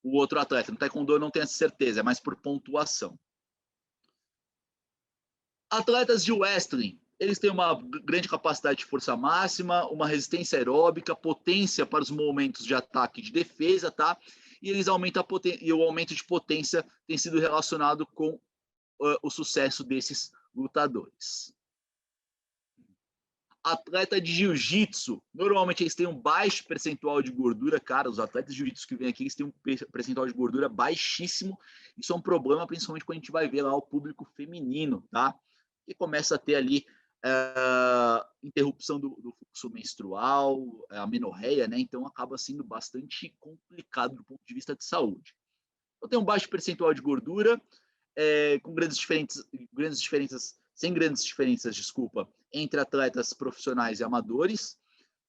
outro atleta. No taekwondo eu não tenho essa certeza, é mais por pontuação. Atletas de wrestling, eles têm uma grande capacidade de força máxima, uma resistência aeróbica, potência para os momentos de ataque e de defesa, tá? E eles aumentam e o aumento de potência tem sido relacionado com o sucesso desses lutadores. Atleta de jiu-jitsu, normalmente eles têm um baixo percentual de gordura. Cara, os atletas de jiu-jitsu que vêm aqui, eles têm um percentual de gordura baixíssimo. Isso é um problema, principalmente quando a gente vai ver lá o público feminino, tá? Que começa a ter ali interrupção do fluxo menstrual, a menorreia, né? Então acaba sendo bastante complicado do ponto de vista de saúde. Então tem um baixo percentual de gordura, com sem grandes diferenças, entre atletas profissionais e amadores.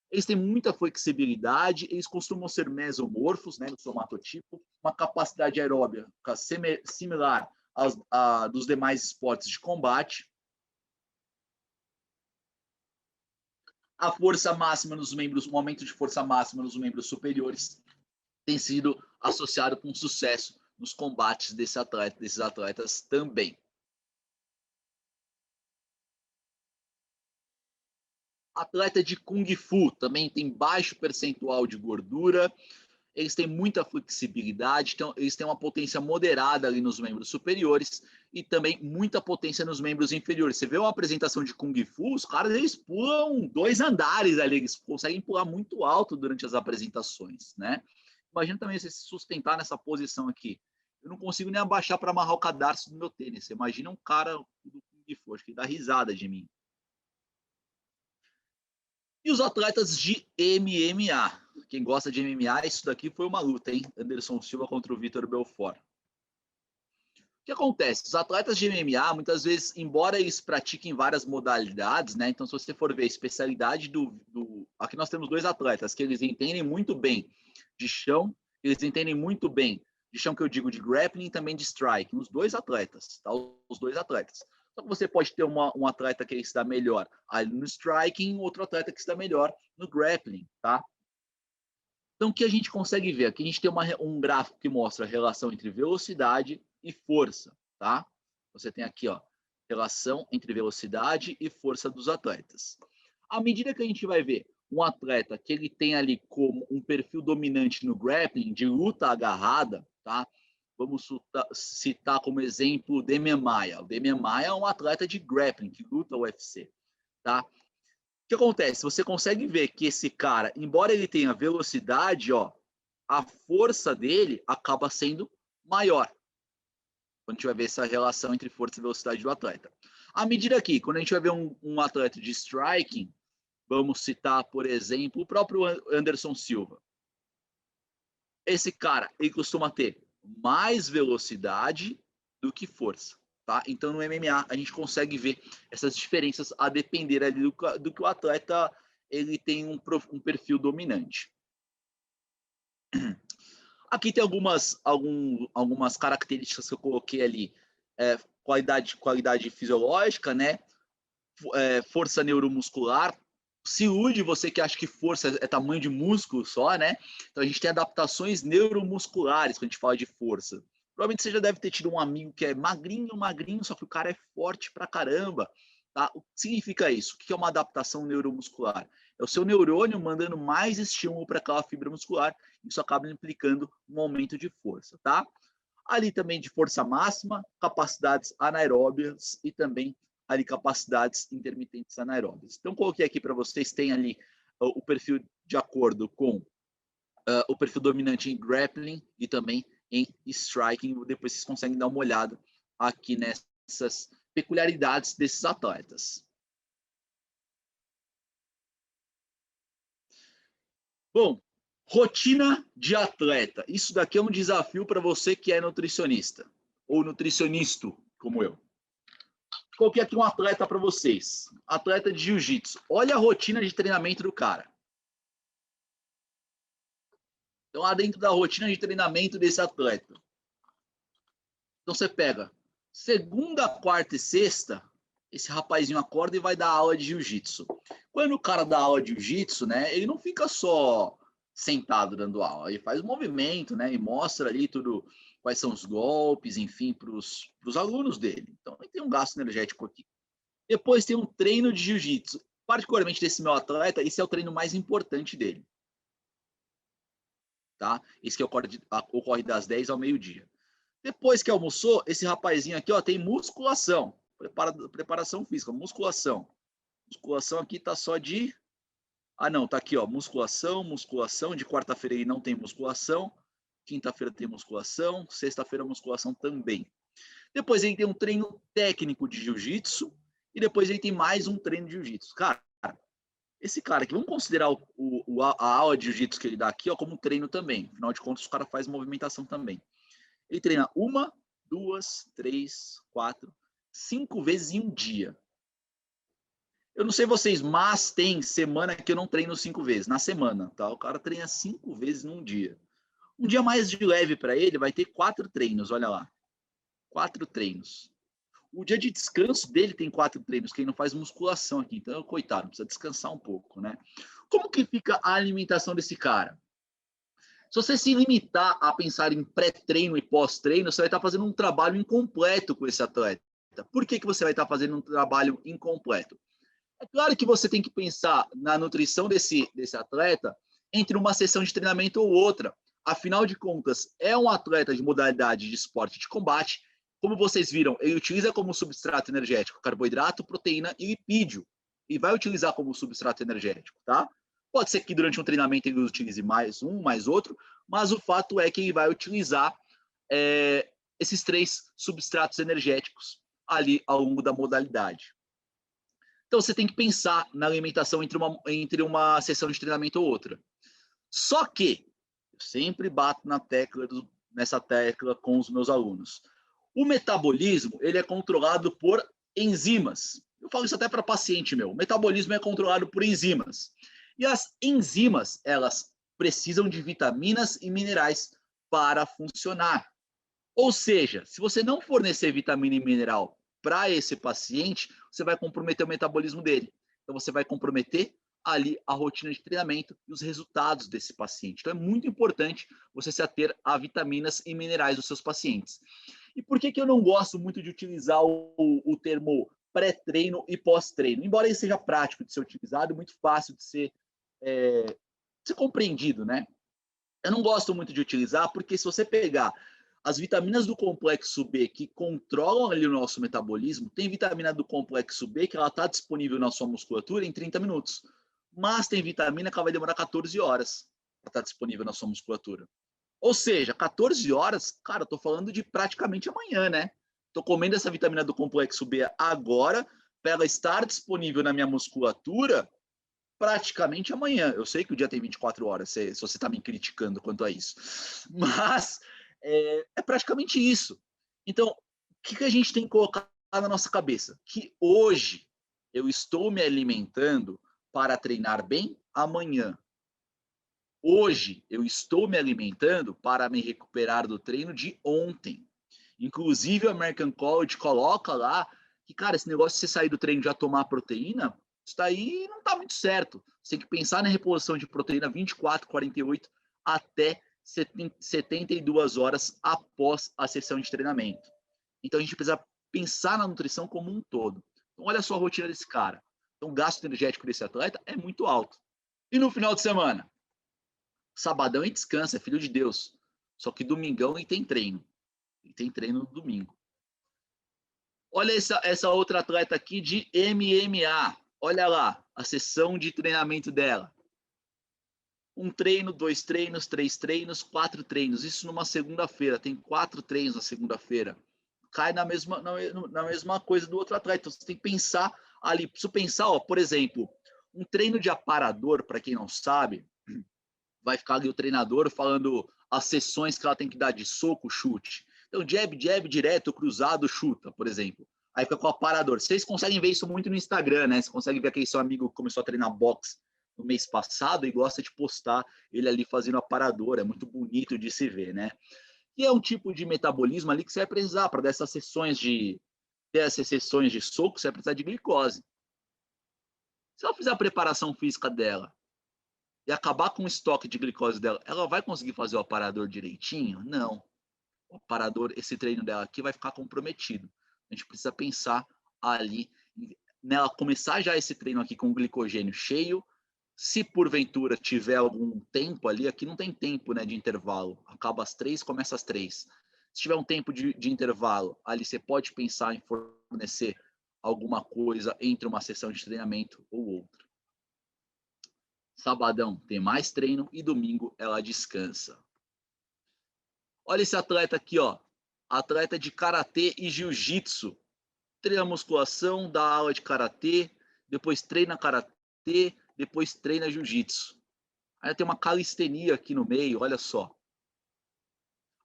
Eles têm muita flexibilidade, eles costumam ser mesomorfos, né, no somatotipo, uma capacidade aeróbica similar dos demais esportes de combate. A força máxima nos membros, um aumento de força máxima nos membros superiores tem sido associado com sucesso nos combates desses atletas também. Atleta de Kung Fu também tem baixo percentual de gordura, eles têm muita flexibilidade, então eles têm uma potência moderada ali nos membros superiores e também muita potência nos membros inferiores. Você vê uma apresentação de Kung Fu, os caras eles pulam 2 andares ali, eles conseguem pular muito alto durante as apresentações, né? Imagina também você se sustentar nessa posição aqui. Eu não consigo nem abaixar para amarrar o cadarço do meu tênis. Você imagina um cara do Kung Fu, acho que ele dá risada de mim. E os atletas de MMA. Quem gosta de MMA, isso daqui foi uma luta, hein? Anderson Silva contra o Vitor Belfort. O que acontece? Os atletas de MMA, muitas vezes, embora eles pratiquem várias modalidades, né? Então, se você for ver a especialidade Aqui nós temos 2 atletas que eles entendem muito bem de chão, eles entendem muito bem de chão, que eu digo de grappling e também de striking. Os 2 atletas, tá? Os 2 atletas. Só que você pode ter um atleta que se dá melhor ali no striking, outro atleta que se dá melhor no grappling, tá? Então, o que a gente consegue ver? Aqui a gente tem um gráfico que mostra a relação entre velocidade e força, tá? Você tem aqui, ó, relação entre velocidade e força dos atletas. À medida que a gente vai ver um atleta que ele tem ali como um perfil dominante no grappling, de luta agarrada, tá? Vamos citar como exemplo o Demian Maia. O Demian Maia é um atleta de grappling, que luta UFC, tá? O que acontece? Você consegue ver que esse cara, embora ele tenha velocidade, ó, a força dele acaba sendo maior. Quando a gente vai ver essa relação entre força e velocidade do atleta. À medida que, quando a gente vai ver um atleta de striking, vamos citar, por exemplo, o próprio Anderson Silva. Esse cara, ele costuma ter mais velocidade do que força, tá? Então, no MMA, a gente consegue ver essas diferenças a depender ali do que o atleta ele tem um perfil dominante. Aqui tem algumas características que eu coloquei ali. Qualidade fisiológica, né? Força neuromuscular. Se ilude você que acha que força é tamanho de músculo só, né? Então a gente tem adaptações neuromusculares quando a gente fala de força. Provavelmente você já deve ter tido um amigo que é magrinho, só que o cara é forte pra caramba. Tá? O que significa isso? O que é uma adaptação neuromuscular? É o seu neurônio mandando mais estímulo para aquela fibra muscular. Isso acaba implicando um aumento de força, tá? Ali também de força máxima, capacidades anaeróbias e também ali capacidades intermitentes anaeróbias. Então, coloquei aqui para vocês, tem ali o perfil de acordo com o perfil dominante em grappling e também em striking. Depois vocês conseguem dar uma olhada aqui nessas peculiaridades desses atletas. Bom, rotina de atleta. Isso daqui é um desafio para você que é nutricionista ou nutricionista, como eu. Coloquei aqui um atleta para vocês. Atleta de jiu-jitsu. Olha a rotina de treinamento do cara. Então, lá dentro da rotina de treinamento desse atleta. Então, você pega segunda, quarta e sexta, esse rapazinho acorda e vai dar aula de jiu-jitsu. Quando o cara dá aula de jiu-jitsu, né, ele não fica só sentado dando aula, ele faz movimento, né, e mostra ali tudo, quais são os golpes, enfim, para os alunos dele. Então, ele tem um gasto energético aqui. Depois tem um treino de jiu-jitsu. Particularmente desse meu atleta, esse é o treino mais importante dele. Tá? Esse que ocorre das 10 ao meio-dia. Depois que almoçou, esse rapazinho aqui, ó, tem musculação. Preparação física, musculação. Musculação aqui tá só de... Ah, não, tá aqui, ó, musculação. De quarta-feira ele não tem musculação. Quinta-feira tem musculação. Sexta-feira musculação também. Depois ele tem um treino técnico de jiu-jitsu. E depois ele tem mais um treino de jiu-jitsu. Cara, esse cara aqui, vamos considerar a aula de jiu-jitsu que ele dá aqui, ó, como um treino também. Afinal de contas, o cara faz movimentação também. Ele treina 1, 2, 3, 4, 5 vezes em um dia. Eu não sei vocês, mas tem semana que eu não treino 5 vezes, na semana, tá? O cara treina 5 vezes num dia. Um dia mais de leve para ele vai ter 4 treinos, olha lá. 4 treinos. O dia de descanso dele tem 4 treinos, que ele não faz musculação aqui, então, coitado, precisa descansar um pouco, né? Como que fica a alimentação desse cara? Se você se limitar a pensar em pré-treino e pós-treino, você vai estar fazendo um trabalho incompleto com esse atleta. Por que você vai estar fazendo um trabalho incompleto? É claro que você tem que pensar na nutrição desse atleta entre uma sessão de treinamento ou outra. Afinal de contas, é um atleta de modalidade de esporte de combate. Como vocês viram, ele utiliza como substrato energético carboidrato, proteína e lipídio. E vai utilizar como substrato energético, tá? Pode ser que durante um treinamento ele utilize mais um, mais outro, mas o fato é que ele vai utilizar esses 3 substratos energéticos ali ao longo da modalidade. Então, você tem que pensar na alimentação entre uma sessão de treinamento ou outra. Só que, eu sempre bato nessa tecla com os meus alunos. O metabolismo, ele é controlado por enzimas. Eu falo isso até para paciente meu. O metabolismo é controlado por enzimas. E as enzimas, elas precisam de vitaminas e minerais para funcionar. Ou seja, se você não fornecer vitamina e mineral para esse paciente, você vai comprometer o metabolismo dele. Então, você vai comprometer ali a rotina de treinamento e os resultados desse paciente. Então, é muito importante você se ater a vitaminas e minerais dos seus pacientes. E por que eu não gosto muito de utilizar o termo pré-treino e pós-treino? Embora ele seja prático de ser utilizado, muito fácil de ser compreendido, né? Eu não gosto muito de utilizar, porque se você pegar as vitaminas do complexo B que controlam ali o nosso metabolismo, tem vitamina do complexo B que ela está disponível na sua musculatura em 30 minutos. Mas tem vitamina que ela vai demorar 14 horas para estar disponível na sua musculatura. Ou seja, 14 horas, cara, eu tô falando de praticamente amanhã, né? Tô comendo essa vitamina do complexo B agora, para ela estar disponível na minha musculatura praticamente amanhã. Eu sei que o dia tem 24 horas, se você está me criticando quanto a isso. Mas é praticamente isso. Então, o que a gente tem que colocar na nossa cabeça? Que hoje eu estou me alimentando para treinar bem amanhã. Hoje eu estou me alimentando para me recuperar do treino de ontem. Inclusive, o American College coloca lá que, cara, esse negócio de você sair do treino e já tomar proteína, isso daí não está muito certo. Você tem que pensar na reposição de proteína 24, 48 até 72 horas após a sessão de treinamento. Então, a gente precisa pensar na nutrição como um todo. Então, olha só a rotina desse cara. Então, o gasto energético desse atleta é muito alto. E no final de semana? Sabadão e descansa, é filho de Deus. Só que domingão e tem treino. E tem treino no domingo. Olha essa outra atleta aqui de MMA. Olha lá, a sessão de treinamento dela. 1 treino, 2 treinos, 3 treinos, 4 treinos. Isso numa segunda-feira. Tem 4 treinos na segunda-feira. Cai na mesma coisa do outro atleta. Então, você tem que pensar ali. Preciso pensar, ó, por exemplo, um treino de aparador, para quem não sabe, vai ficar ali o treinador falando as sessões que ela tem que dar de soco, chute. Então, jab, direto, cruzado, chuta, por exemplo. Aí fica com o aparador. Vocês conseguem ver isso muito no Instagram, né? Você consegue ver aquele seu amigo que começou a treinar boxe no mês passado e gosta de postar ele ali fazendo aparador. É muito bonito de se ver, né? E é um tipo de metabolismo ali que você vai precisar para dessas sessões de soco, você vai precisar de glicose. Se ela fizer a preparação física dela e acabar com o estoque de glicose dela, ela vai conseguir fazer o aparador direitinho? Não. O aparador, esse treino dela aqui vai ficar comprometido. A gente precisa pensar ali nela começar já esse treino aqui com o glicogênio cheio. Se porventura tiver algum tempo ali, aqui não tem tempo, né, de intervalo. Acaba às 3, começa às 3. Se tiver um tempo de intervalo, ali você pode pensar em fornecer alguma coisa entre uma sessão de treinamento ou outra. Sabadão tem mais treino e domingo ela descansa. Olha esse atleta aqui, ó. Atleta de karatê e jiu-jitsu. Treina musculação, dá aula de karatê, depois treina karatê, depois treina jiu-jitsu. Aí tem uma calistenia aqui no meio, olha só.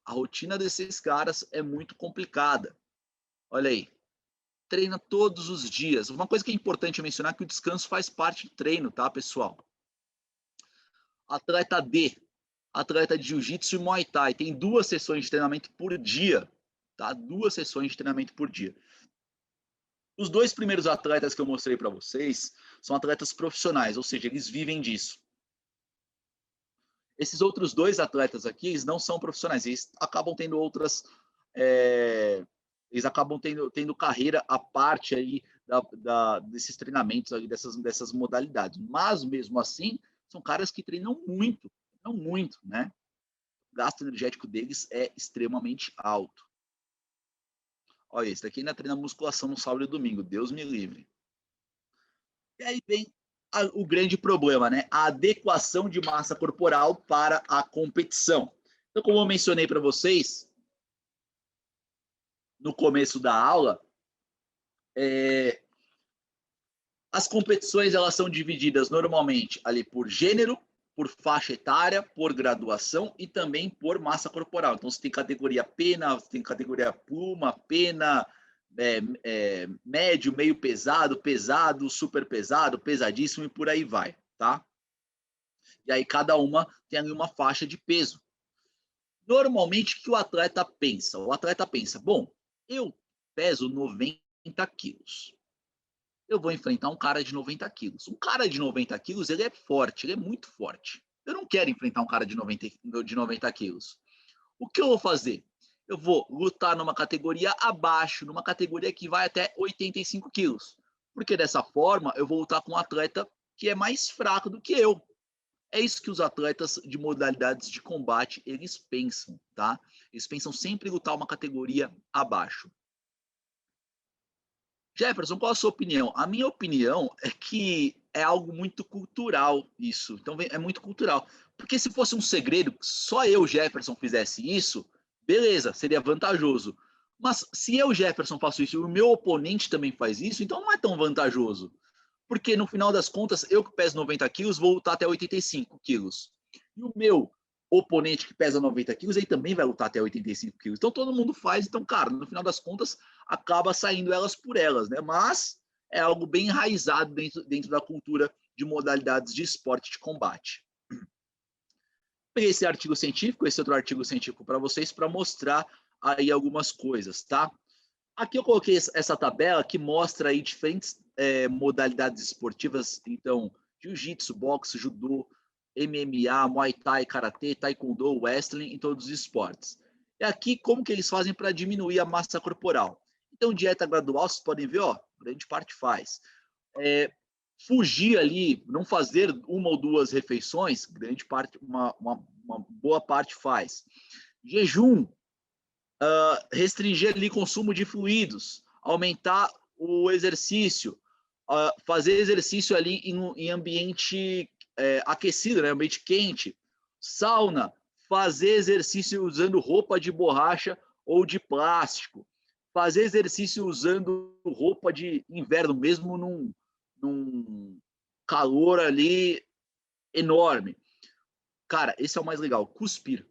A rotina desses caras é muito complicada. Olha aí. Treina todos os dias. Uma coisa que é importante mencionar é que o descanso faz parte do treino, tá, pessoal? Atleta D, atleta de jiu-jitsu e muay thai, tem 2 sessões de treinamento por dia, tá? 2 sessões de treinamento por dia. Os 2 primeiros atletas que eu mostrei para vocês são atletas profissionais, ou seja, eles vivem disso. Esses outros 2 atletas aqui, eles não são profissionais, eles acabam tendo outras, eles acabam tendo carreira à parte aí desses treinamentos, aí, dessas modalidades. Mas, mesmo assim, são caras que treinam muito, né? O gasto energético deles é extremamente alto. Olha, esse daqui ainda treina musculação no sábado e domingo, Deus me livre. E aí vem o grande problema, né? A adequação de massa corporal para a competição. Então, como eu mencionei para vocês no começo da aula, As competições elas são divididas normalmente ali por gênero, por faixa etária, por graduação e também por massa corporal. Então, você tem categoria pena, você tem categoria pluma, pena, médio, meio pesado, pesado, super pesado, pesadíssimo e por aí vai, tá? E aí cada uma tem ali uma faixa de peso. Normalmente, o que o atleta pensa? O atleta pensa, bom, eu peso 90 quilos. Eu vou enfrentar um cara de 90 quilos. Um cara de 90 quilos, ele é forte, ele é muito forte. Eu não quero enfrentar um cara de 90 quilos. O que eu vou fazer? Eu vou lutar numa categoria abaixo, numa categoria que vai até 85 quilos. Porque dessa forma, eu vou lutar com um atleta que é mais fraco do que eu. É isso que os atletas de modalidades de combate, eles pensam, tá? Eles pensam sempre em lutar uma categoria abaixo. Jefferson, qual a sua opinião? A minha opinião é que é algo muito cultural isso. Então é muito cultural. Porque se fosse um segredo, só eu, Jefferson, fizesse isso, beleza, seria vantajoso. Mas se eu, Jefferson, faço isso e o meu oponente também faz isso, então não é tão vantajoso. Porque no final das contas, eu que peso 90 quilos, vou lutar até 85 quilos. E o meu oponente que pesa 90 quilos, ele também vai lutar até 85 quilos. Então todo mundo faz, então, cara, no final das contas, acaba saindo elas por elas, né? Mas é algo bem enraizado dentro da cultura de modalidades de esporte de combate. Peguei esse artigo científico, esse outro artigo científico para vocês, para mostrar aí algumas coisas, tá? Aqui eu coloquei essa tabela que mostra aí diferentes modalidades esportivas, então, jiu-jitsu, boxe, judô, MMA, muay thai, karatê, taekwondo, wrestling, em todos os esportes. E aqui, como que eles fazem para diminuir a massa corporal? Então, dieta gradual, vocês podem ver, ó, grande parte faz. Fugir ali, não fazer uma ou duas refeições, grande parte, uma boa parte faz. Jejum, restringir ali consumo de fluidos, aumentar o exercício, fazer exercício ali em ambiente aquecido, né, ambiente quente, sauna, fazer exercício usando roupa de borracha ou de plástico, fazer exercício usando roupa de inverno, mesmo num calor ali enorme. Cara, esse é o mais legal, cuspir.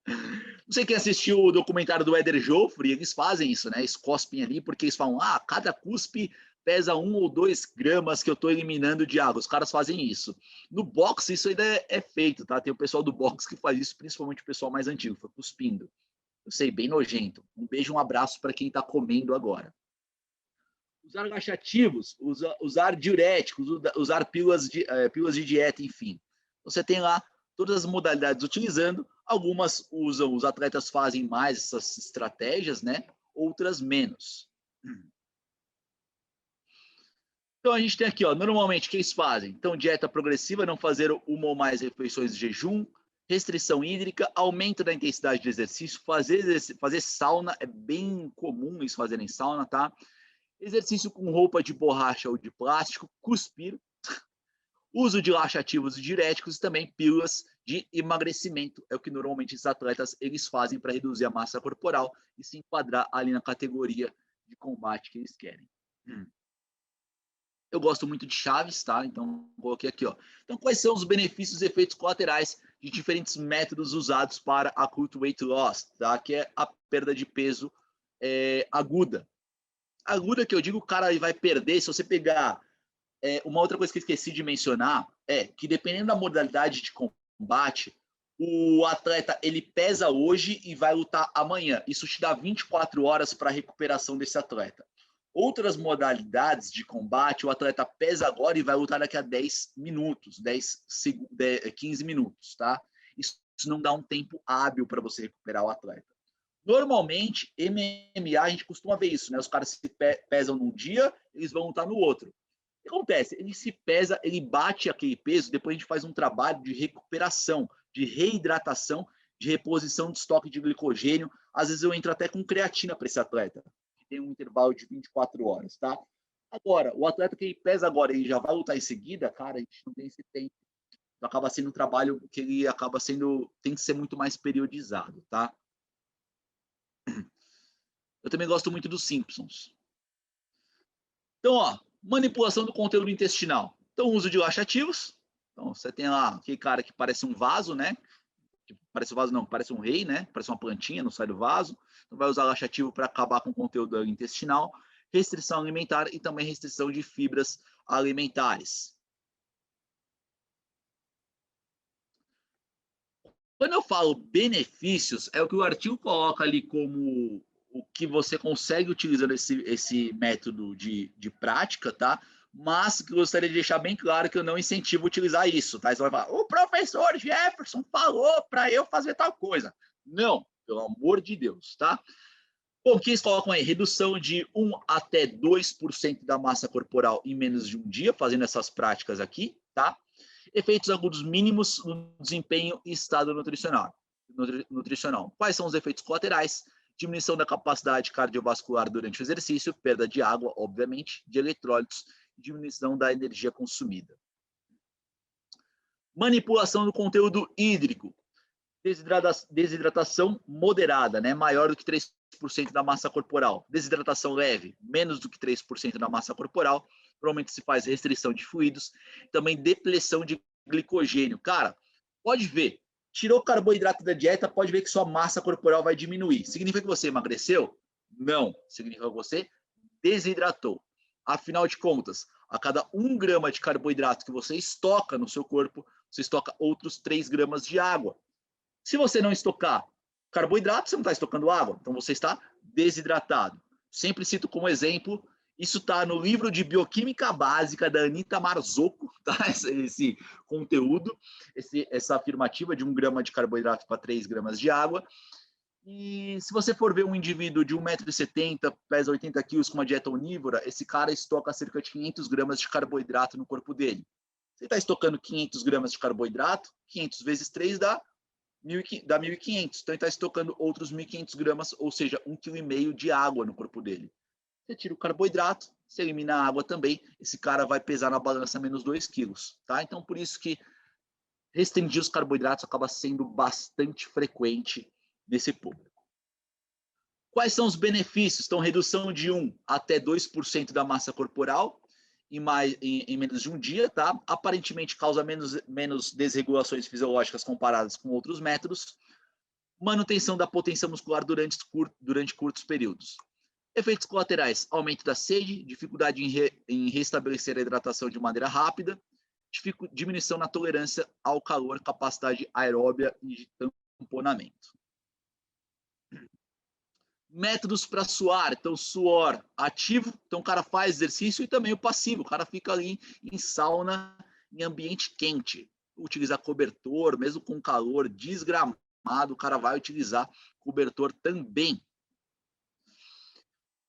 Não sei quem assistiu o documentário do Éder Joffre, eles fazem isso, né? Eles cospem ali porque eles falam, cada cuspe pesa 1 ou 2 gramas que eu estou eliminando de água. Os caras fazem isso. No boxe, isso ainda é feito, tá? Tem o pessoal do boxe que faz isso, principalmente o pessoal mais antigo, foi cuspindo. Eu sei, bem nojento. Um beijo, um abraço para quem está comendo agora. Usar laxativos, usar diuréticos, usar pílulas de dieta, enfim. Você tem lá todas as modalidades utilizando. Algumas usam, os atletas fazem mais essas estratégias, né? Outras menos. Então a gente tem aqui, ó, normalmente o que eles fazem? Então, dieta progressiva, não fazer uma ou mais refeições de jejum, restrição hídrica, aumento da intensidade de exercício, fazer sauna, é bem comum eles fazerem sauna, tá? Exercício com roupa de borracha ou de plástico, cuspir, uso de laxativos e diuréticos e também pílulas de emagrecimento. É o que normalmente esses atletas eles fazem para reduzir a massa corporal e se enquadrar ali na categoria de combate que eles querem. Eu gosto muito de chaves, tá? Então, coloquei aqui, ó. Então, quais são os benefícios e efeitos colaterais de diferentes métodos usados para acute weight loss, tá? Que é a perda de peso aguda. Aguda que eu digo, o cara vai perder, se você pegar... uma outra coisa que eu esqueci de mencionar é que dependendo da modalidade de combate, o atleta ele pesa hoje e vai lutar amanhã. Isso te dá 24 horas para a recuperação desse atleta. Outras modalidades de combate, o atleta pesa agora e vai lutar daqui a 10 minutos, 15 minutos, tá? Isso não dá um tempo hábil para você recuperar o atleta. Normalmente, MMA, a gente costuma ver isso, né? Os caras se pesam num dia, eles vão lutar no outro. O que acontece? Ele se pesa, ele bate aquele peso, depois a gente faz um trabalho de recuperação, de reidratação, de reposição de estoque de glicogênio. Às vezes eu entro até com creatina para esse atleta, que tem um intervalo de 24 horas, tá? Agora, o atleta que pesa agora e já vai lutar em seguida, cara, a gente não tem esse tempo. Então, acaba sendo um trabalho que ele acaba sendo, tem que ser muito mais periodizado, tá? Eu também gosto muito dos Simpsons. Então, ó, Manipulação do conteúdo intestinal. Então, uso de laxativos. Então, você tem lá aquele cara que parece um vaso, né? Parece um vaso não, parece um rei, né? Parece uma plantinha, não sai do vaso. Então, vai usar laxativo para acabar com o conteúdo intestinal. Restrição alimentar e também restrição de fibras alimentares. Quando eu falo benefícios, é o que o artigo coloca ali como o que você consegue utilizando esse método de prática, tá? Mas que eu gostaria de deixar bem claro que eu não incentivo utilizar isso, tá? Você vai falar, o professor Jefferson falou para eu fazer tal coisa. Não, pelo amor de Deus, tá? Bom, o que eles colocam aí? Redução de 1 até 2% da massa corporal em menos de um dia, fazendo essas práticas aqui, tá? Efeitos agudos mínimos no desempenho e estado nutricional. Quais são os efeitos colaterais? Diminuição da capacidade cardiovascular durante o exercício, perda de água, obviamente, de eletrólitos, diminuição da energia consumida. Manipulação do conteúdo hídrico. Desidratação moderada, né? Maior do que 3% da massa corporal. Desidratação leve, menos do que 3% da massa corporal. Normalmente se faz restrição de fluidos. Também depleção de glicogênio. Cara, pode ver. Tirou carboidrato da dieta, pode ver que sua massa corporal vai diminuir. Significa que você emagreceu? Não. Significa que você desidratou. Afinal de contas, a cada 1 grama de carboidrato que você estoca no seu corpo, você estoca outros 3 gramas de água. Se você não estocar carboidrato, você não está estocando água, então você está desidratado. Sempre cito como exemplo, isso está no livro de Bioquímica Básica da Anita Marzocco, tá? Esse conteúdo, essa afirmativa de 1 grama de carboidrato para 3 gramas de água. E se você for ver um indivíduo de 1,70 m, pesa 80 quilos com uma dieta onívora, esse cara estoca cerca de 500 gramas de carboidrato no corpo dele. Você está estocando 500 gramas de carboidrato, 500 vezes 3 dá 1.500. Então, ele está estocando outros 1.500 gramas, ou seja, 1,5 kg de água no corpo dele. Você tira o carboidrato, você elimina a água também, esse cara vai pesar na balança menos 2 quilos. Tá? Então, por isso que restringir os carboidratos acaba sendo bastante frequente nesse público. Quais são os benefícios? Então, redução de 1 até 2% da massa corporal em menos de um dia, tá? Aparentemente causa menos desregulações fisiológicas comparadas com outros métodos. Manutenção da potência muscular durante curtos períodos. Efeitos colaterais: aumento da sede, dificuldade em restabelecer a hidratação de maneira rápida, diminuição na tolerância ao calor, capacidade aeróbia e de tamponamento. Métodos para suar, então suor ativo, então o cara faz exercício, e também o passivo, o cara fica ali em sauna, em ambiente quente, utilizar cobertor, mesmo com calor desgramado, o cara vai utilizar cobertor também.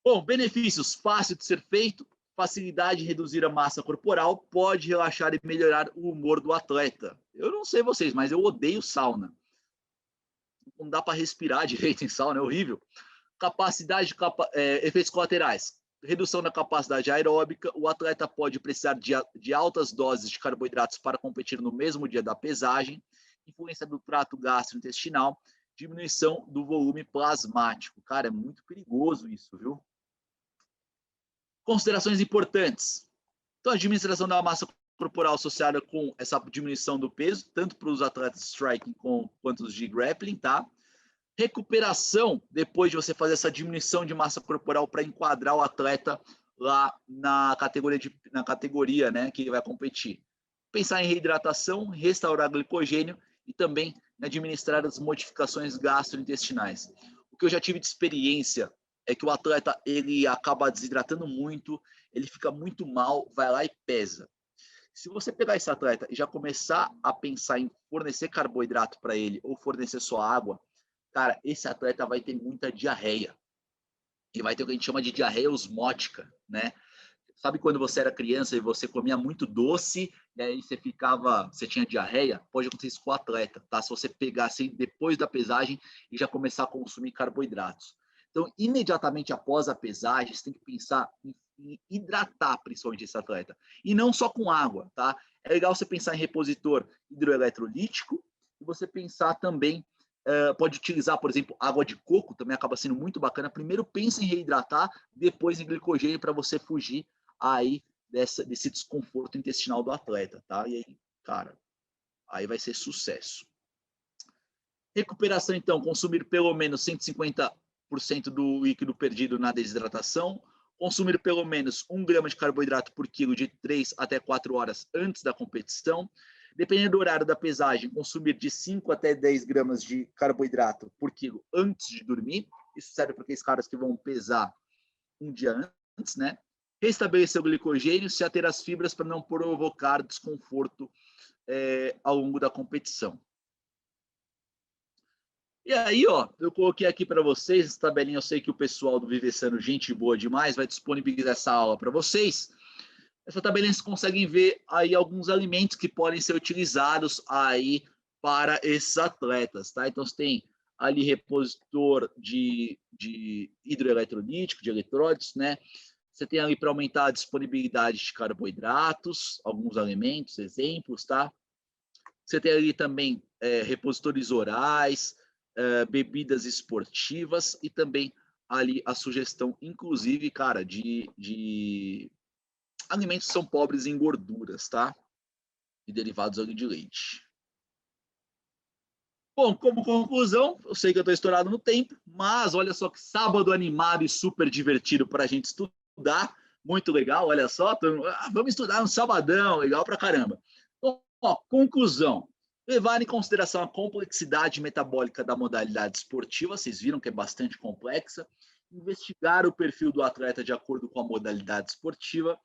Bom, benefícios: fácil de ser feito, facilidade de reduzir a massa corporal, pode relaxar e melhorar o humor do atleta. Eu não sei vocês, mas eu odeio sauna. Não dá para respirar direito em sauna, é horrível. Efeitos colaterais: redução da capacidade aeróbica, o atleta pode precisar de altas doses de carboidratos para competir no mesmo dia da pesagem, influência do trato gastrointestinal, diminuição do volume plasmático. Cara, é muito perigoso isso, viu? Considerações importantes. Então, a administração da massa corporal associada com essa diminuição do peso, tanto para os atletas de striking quanto os de grappling, tá? Recuperação, depois de você fazer essa diminuição de massa corporal para enquadrar o atleta lá na categoria, né, que ele vai competir. Pensar em reidratação, restaurar glicogênio e também administrar as modificações gastrointestinais. O que eu já tive de experiência é que o atleta ele acaba desidratando muito, ele fica muito mal, vai lá e pesa. Se você pegar esse atleta e já começar a pensar em fornecer carboidrato para ele ou fornecer só água, cara, esse atleta vai ter muita diarreia. E vai ter o que a gente chama de diarreia osmótica, né? Sabe quando você era criança e você comia muito doce, e aí você tinha diarreia? Pode acontecer isso com o atleta, tá? Se você pegar assim depois da pesagem e já começar a consumir carboidratos. Então, imediatamente após a pesagem, você tem que pensar em hidratar principalmente esse atleta. E não só com água, tá? É legal você pensar em repositor hidroeletrolítico e você pensar também, pode utilizar, por exemplo, água de coco, também acaba sendo muito bacana. Primeiro pense em reidratar, depois em glicogênio para você fugir aí desse desconforto intestinal do atleta, tá? E aí, cara, aí vai ser sucesso. Recuperação, então, consumir pelo menos 150% do líquido perdido na desidratação, consumir pelo menos 1 grama de carboidrato por quilo de 3 até 4 horas antes da competição, dependendo do horário da pesagem, consumir de 5 até 10 gramas de carboidrato por quilo antes de dormir, isso serve para aqueles caras que vão pesar um dia antes, né? Restabelecer o glicogênio, se ater às fibras para não provocar desconforto ao longo da competição. E aí, ó, eu coloquei aqui para vocês essa tabelinha. Eu sei que o pessoal do Vivessano, gente boa demais, vai disponibilizar essa aula para vocês. Essa tabelinha vocês conseguem ver aí alguns alimentos que podem ser utilizados aí para esses atletas, tá? Então, você tem ali repositor de hidroeletrolítico, de eletrólitos, né? Você tem ali para aumentar a disponibilidade de carboidratos, alguns alimentos, exemplos, tá? Você tem ali também repositores orais, bebidas esportivas e também ali a sugestão, inclusive, cara, de alimentos que são pobres em gorduras, tá? E derivados ali de leite. Bom, como conclusão, eu sei que eu estou estourado no tempo, mas olha só que sábado animado e super divertido para a gente estudar. Muito legal, olha só. Vamos estudar no sabadão, legal pra caramba. Então, ó, conclusão. Levar em consideração a complexidade metabólica da modalidade esportiva, vocês viram que é bastante complexa. Investigar o perfil do atleta de acordo com a modalidade esportiva.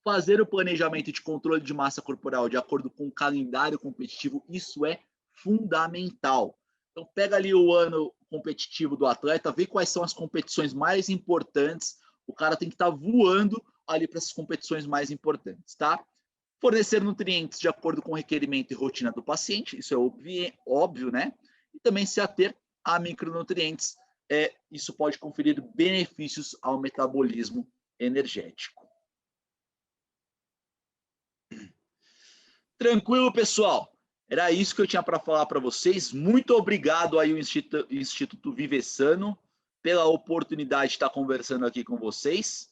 Fazer o planejamento de controle de massa corporal de acordo com o calendário competitivo, isso é fundamental. Então, pega ali o ano competitivo do atleta, vê quais são as competições mais importantes. O cara tem que estar voando ali para essas competições mais importantes, tá? Fornecer nutrientes de acordo com o requerimento e rotina do paciente, isso é óbvio, né? E também se ater a micronutrientes, isso pode conferir benefícios ao metabolismo energético. Tranquilo, pessoal? Era isso que eu tinha para falar para vocês. Muito obrigado aí ao Instituto Vivessano pela oportunidade de estar conversando aqui com vocês.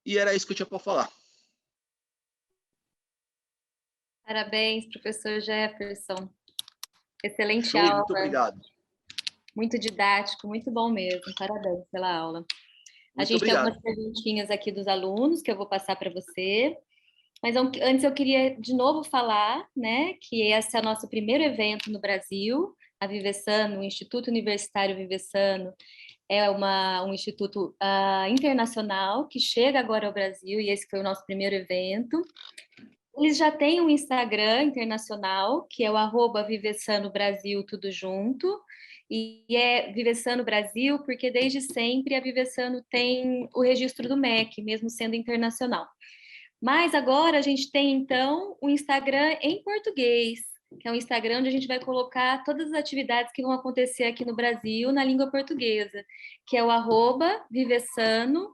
E era isso que eu tinha para falar. Parabéns, professor Jefferson. Excelente Show, aula. muito obrigado. Muito didático, muito bom mesmo. Parabéns pela aula. A gente tem algumas perguntinhas aqui dos alunos que eu vou passar para você. Mas antes eu queria de novo falar, né, que esse é o nosso primeiro evento no Brasil. A Vivessano, o Instituto Universitário Vivessano, é um instituto internacional que chega agora ao Brasil, e esse foi o nosso primeiro evento. Eles já têm um Instagram internacional, que é o @vivessanobrasil, tudo junto, e é Vivessano Brasil, porque desde sempre a Vivessano tem o registro do MEC, mesmo sendo internacional. Mas agora a gente tem, então, um Instagram em português, que é um Instagram onde a gente vai colocar todas as atividades que vão acontecer aqui no Brasil na língua portuguesa, que é o @vivessano_br.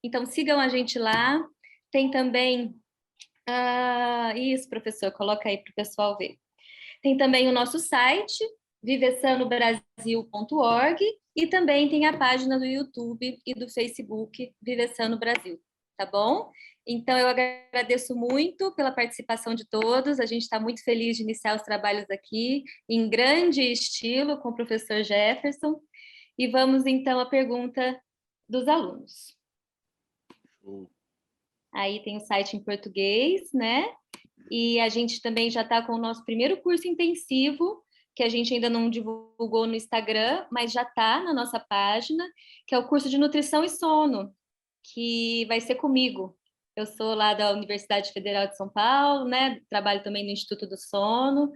Então, sigam a gente lá. Tem também... isso, professor, coloca aí para o pessoal ver. Tem também o nosso site, vivessanobrasil.org, e também tem a página do YouTube e do Facebook Vivessano Brasil, tá bom? Então, eu agradeço muito pela participação de todos, a gente está muito feliz de iniciar os trabalhos aqui, em grande estilo, com o professor Jefferson, e vamos, então, à pergunta dos alunos. Aí tem o site em português, né? E a gente também já está com o nosso primeiro curso intensivo, que a gente ainda não divulgou no Instagram, mas já está na nossa página, que é o curso de Nutrição e Sono, que vai ser comigo. Eu sou lá da Universidade Federal de São Paulo, né? Trabalho também no Instituto do Sono,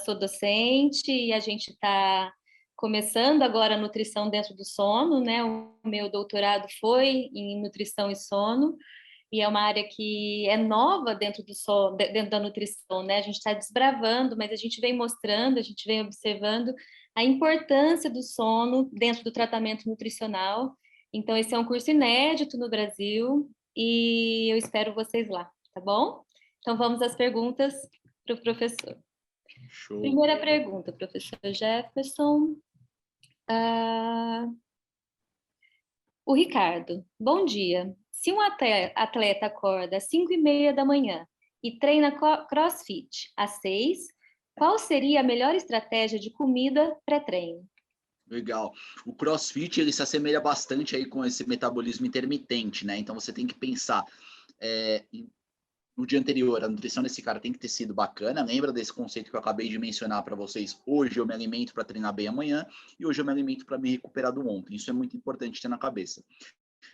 sou docente, e a gente está começando agora a nutrição dentro do sono, né? O meu doutorado foi em nutrição e sono, e é uma área que é nova dentro do sono, dentro da nutrição, né? A gente está desbravando, mas a gente vem mostrando, a gente vem observando a importância do sono dentro do tratamento nutricional. Então, esse é um curso inédito no Brasil e eu espero vocês lá, tá bom? Então, vamos às perguntas para o professor. Show. Primeira pergunta, professor Jefferson. O Ricardo, bom dia. Se um atleta acorda às 5h30 da manhã e treina CrossFit às 6, qual seria a melhor estratégia de comida pré-treino? Legal. O CrossFit, ele se assemelha bastante aí com esse metabolismo intermitente, né? Então, você tem que pensar no dia anterior, a nutrição desse cara tem que ter sido bacana. Lembra desse conceito que eu acabei de mencionar para vocês? Hoje eu me alimento para treinar bem amanhã e hoje eu me alimento para me recuperar do ontem. Isso é muito importante ter na cabeça.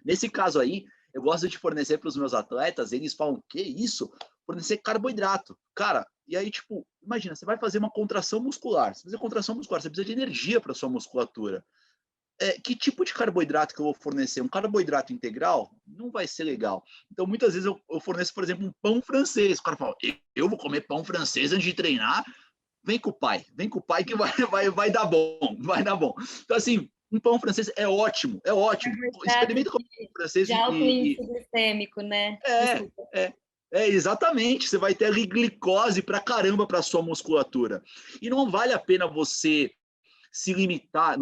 Nesse caso aí, eu gosto de fornecer para os meus atletas, eles falam, que isso? Fornecer carboidrato. Cara, e aí, tipo, imagina, você vai fazer uma contração muscular. Se fazer contração muscular, você precisa de energia para sua musculatura. Que tipo de carboidrato que eu vou fornecer? Um carboidrato integral não vai ser legal. Então, muitas vezes eu forneço, por exemplo, um pão francês. O cara fala, eu vou comer pão francês antes de treinar? Vem com o pai que vai dar bom, vai dar bom. Então, assim, um pão francês é ótimo, é ótimo. Experimenta comer pão francês de alto índice glicêmico, né? Exatamente. Você vai ter ali glicose pra caramba para sua musculatura. E não vale a pena você se limitar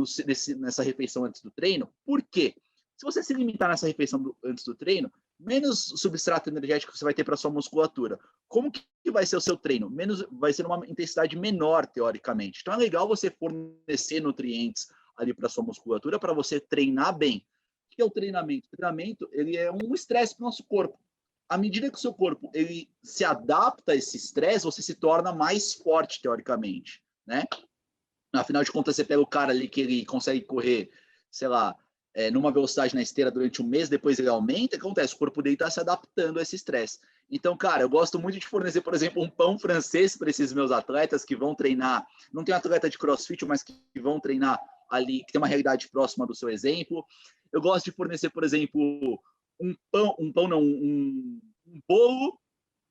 nessa refeição antes do treino. Por quê? Se você se limitar nessa refeição antes do treino, menos substrato energético você vai ter para sua musculatura. Como que vai ser o seu treino? Vai ser uma intensidade menor, teoricamente. Então é legal você fornecer nutrientes ali para sua musculatura para você treinar bem. O que é o treinamento? O treinamento, ele é um estresse para o nosso corpo. À medida que o seu corpo ele se adapta a esse estresse, você se torna mais forte, teoricamente, né? Afinal de contas, você pega o cara ali que ele consegue correr, sei lá, numa velocidade na esteira durante um mês, depois ele aumenta, o que acontece? O corpo dele está se adaptando a esse estresse. Então, cara, eu gosto muito de fornecer, por exemplo, um pão francês para esses meus atletas que vão treinar, não tem um atleta de CrossFit, mas que vão treinar ali, que tem uma realidade próxima do seu exemplo. Eu gosto de fornecer, por exemplo, um bolo,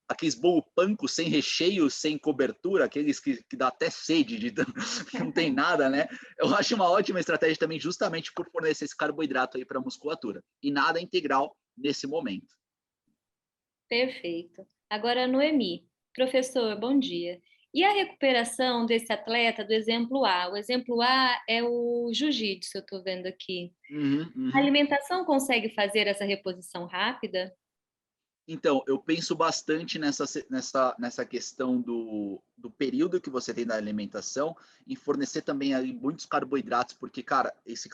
aqueles bolo panko sem recheio, sem cobertura, aqueles que dá até sede, não tem nada, né? Eu acho uma ótima estratégia também justamente por fornecer esse carboidrato aí para a musculatura. E nada integral nesse momento. Perfeito. Agora, Noemi. Professor, bom dia. E a recuperação desse atleta do exemplo A? O exemplo A é o jiu-jitsu, eu estou vendo aqui. A alimentação consegue fazer essa reposição rápida? Então, eu penso bastante nessa questão do período que você tem da alimentação e fornecer também ali muitos carboidratos, porque, cara, esse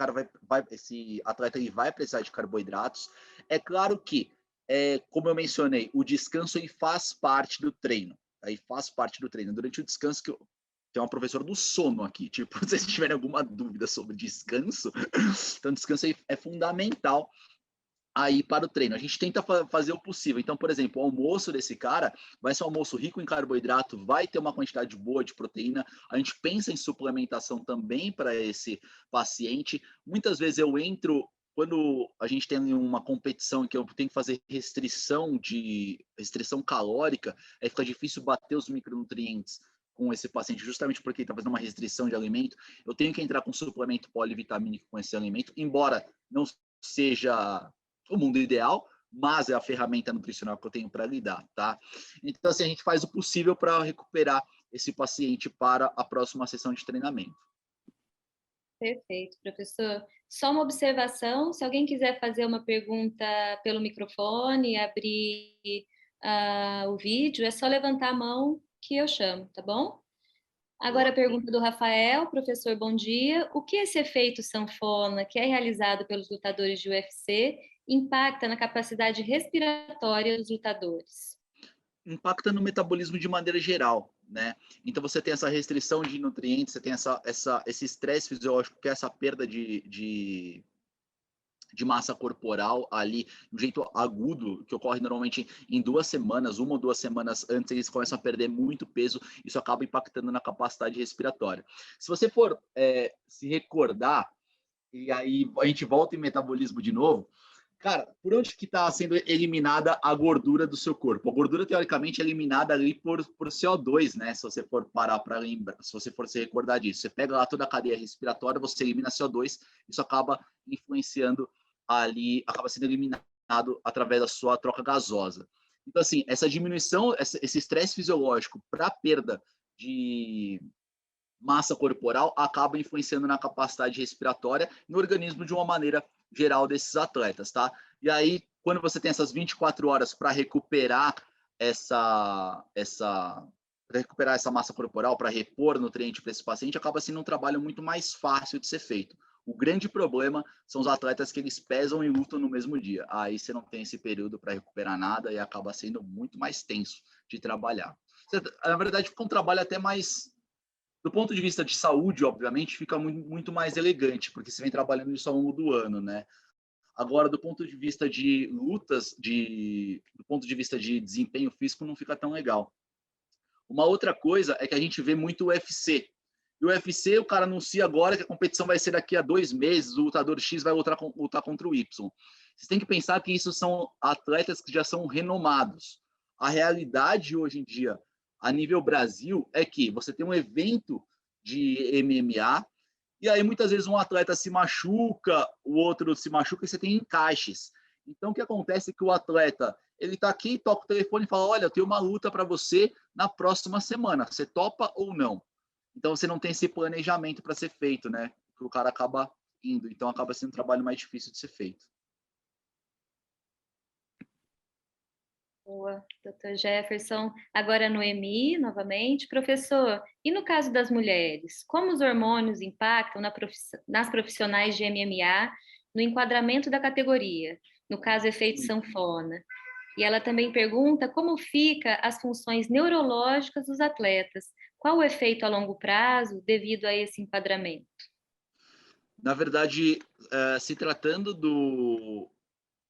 atleta ele vai precisar de carboidratos. É claro que, como eu mencionei, o descanso ele faz parte do treino. Aí faz parte do treino. Durante o descanso, tem uma professora do sono aqui, tipo, se vocês tiverem alguma dúvida sobre descanso, então descanso é fundamental aí para o treino. A gente tenta fazer o possível. Então, por exemplo, o almoço desse cara vai ser um almoço rico em carboidrato, vai ter uma quantidade boa de proteína. A gente pensa em suplementação também para esse paciente. Muitas vezes eu entro, quando a gente tem uma competição que eu tenho que fazer restrição calórica, aí fica difícil bater os micronutrientes com esse paciente, justamente porque ele está fazendo uma restrição de alimento. Eu tenho que entrar com suplemento polivitamínico com esse alimento, embora não seja o mundo ideal, mas é a ferramenta nutricional que eu tenho para lidar, tá? Então, assim, a gente faz o possível para recuperar esse paciente para a próxima sessão de treinamento. Perfeito, professor. Só uma observação, se alguém quiser fazer uma pergunta pelo microfone, abrir o vídeo, é só levantar a mão que eu chamo, tá bom? Agora a pergunta do Rafael. Professor, bom dia. O que esse efeito sanfona, que é realizado pelos lutadores de UFC, impacta na capacidade respiratória dos lutadores? Impacta no metabolismo de maneira geral, né? Então você tem essa restrição de nutrientes, você tem esse estresse fisiológico, que é essa perda de massa corporal ali, de um jeito agudo, que ocorre normalmente em 2 semanas, 1 ou 2 semanas antes, eles começam a perder muito peso, isso acaba impactando na capacidade respiratória. Se você for se recordar, e aí a gente volta em metabolismo de novo, cara, por onde que está sendo eliminada a gordura do seu corpo? A gordura, teoricamente, é eliminada ali por CO2, né? Se você for parar para lembrar, se você for se recordar disso. Você pega lá toda a cadeia respiratória, você elimina CO2, isso acaba influenciando ali, acaba sendo eliminado através da sua troca gasosa. Então, assim, essa diminuição, esse estresse fisiológico para perda de massa corporal acaba influenciando na capacidade respiratória no organismo de uma maneira geral desses atletas, tá? E aí, quando você tem essas 24 horas para recuperar essa massa corporal, para repor nutriente para esse paciente, acaba sendo um trabalho muito mais fácil de ser feito. O grande problema são os atletas que eles pesam e lutam no mesmo dia. Aí você não tem esse período para recuperar nada e acaba sendo muito mais tenso de trabalhar. Na verdade, fica um trabalho até mais... Do ponto de vista de saúde, obviamente, fica muito mais elegante, porque você vem trabalhando isso ao longo do ano, né? Agora, do ponto de vista de lutas, do ponto de vista de desempenho físico, não fica tão legal. Uma outra coisa é que a gente vê muito o UFC. E o UFC, o cara anuncia agora que a competição vai ser daqui a 2 meses, o lutador X vai lutar contra o Y. Vocês têm que pensar que isso são atletas que já são renomados. A realidade hoje em dia, a nível Brasil, é que você tem um evento de MMA, e aí muitas vezes um atleta se machuca, o outro se machuca e você tem encaixes. Então o que acontece é que o atleta, ele está aqui, toca o telefone e fala, olha, eu tenho uma luta para você na próxima semana, você topa ou não? Então você não tem esse planejamento para ser feito, né? O cara acaba indo, então acaba sendo um trabalho mais difícil de ser feito. Boa, doutor Jefferson. Agora no EMI, novamente. Professor, e no caso das mulheres, como os hormônios impactam nas profissionais de MMA no enquadramento da categoria, no caso efeito sanfona? E ela também pergunta como fica as funções neurológicas dos atletas, qual o efeito a longo prazo devido a esse enquadramento? Na verdade, se tratando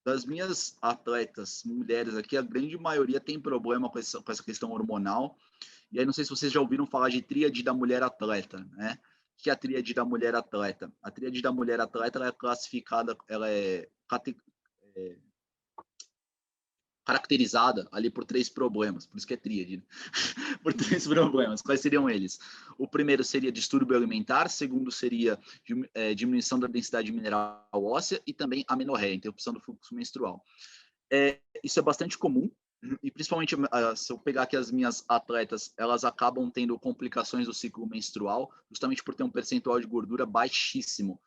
das minhas atletas mulheres aqui, a grande maioria tem problema com essa questão hormonal. E aí não sei se vocês já ouviram falar de tríade da mulher atleta, né? O que é a tríade da mulher atleta? A tríade da mulher atleta, ela é classificada, ela é caracterizada ali por 3 problemas, por isso que é tríade, né? Por 3 problemas. Quais seriam eles? O primeiro seria distúrbio alimentar, segundo seria diminuição da densidade mineral óssea e também amenorreia, interrupção do fluxo menstrual. Isso é bastante comum, e principalmente se eu pegar aqui as minhas atletas, elas acabam tendo complicações do ciclo menstrual, justamente por ter um percentual de gordura baixíssimo.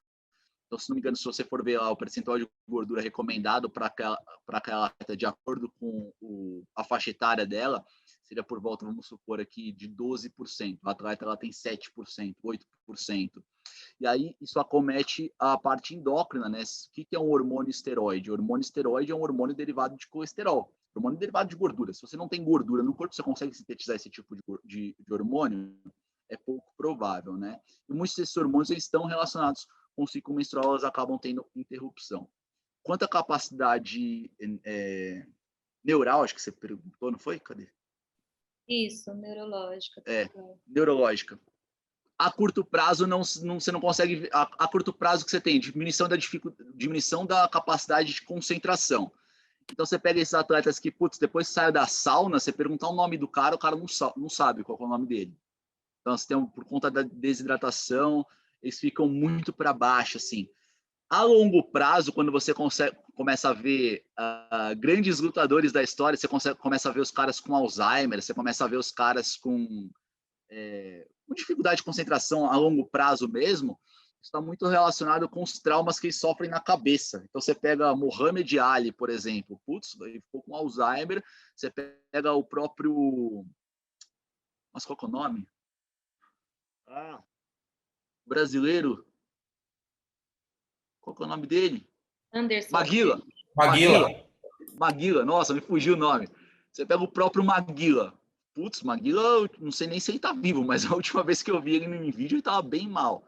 Então, se não me engano, se você for ver lá o percentual de gordura recomendado para aquela atleta, de acordo com a faixa etária dela, seria por volta, vamos supor aqui, de 12%. A atleta ela tem 7%, 8%. E aí isso acomete a parte endócrina, né? O que é um hormônio esteroide? O hormônio esteroide é um hormônio derivado de colesterol, hormônio derivado de gordura. Se você não tem gordura no corpo, você consegue sintetizar esse tipo de hormônio? É pouco provável, né? E muitos desses hormônios eles estão relacionados com o ciclo menstrual, elas acabam tendo interrupção. Quanto à capacidade neural, acho que você perguntou, não foi? Cadê? Isso, neurológica. Neurológica. A curto prazo, você não consegue... A curto prazo que você tem, diminuição da capacidade de concentração. Então, você pega esses atletas que, depois que sai da sauna, você perguntar o nome do cara, o cara não sabe qual é o nome dele. Então, você tem, por conta da desidratação, eles ficam muito para baixo, assim. A longo prazo, quando você começa a ver grandes lutadores da história, você começa a ver os caras com Alzheimer, você começa a ver os caras com dificuldade de concentração a longo prazo mesmo, está muito relacionado com os traumas que eles sofrem na cabeça. Então, você pega Muhammad Ali, por exemplo, ele ficou com Alzheimer, você pega o próprio... Mas qual que é o nome? Brasileiro. Qual que é o nome dele? Anderson. Maguila. Nossa, me fugiu o nome. Você pega o próprio Maguila. Maguila, não sei nem se ele tá vivo, mas a última vez que eu vi ele em vídeo, ele tava bem mal.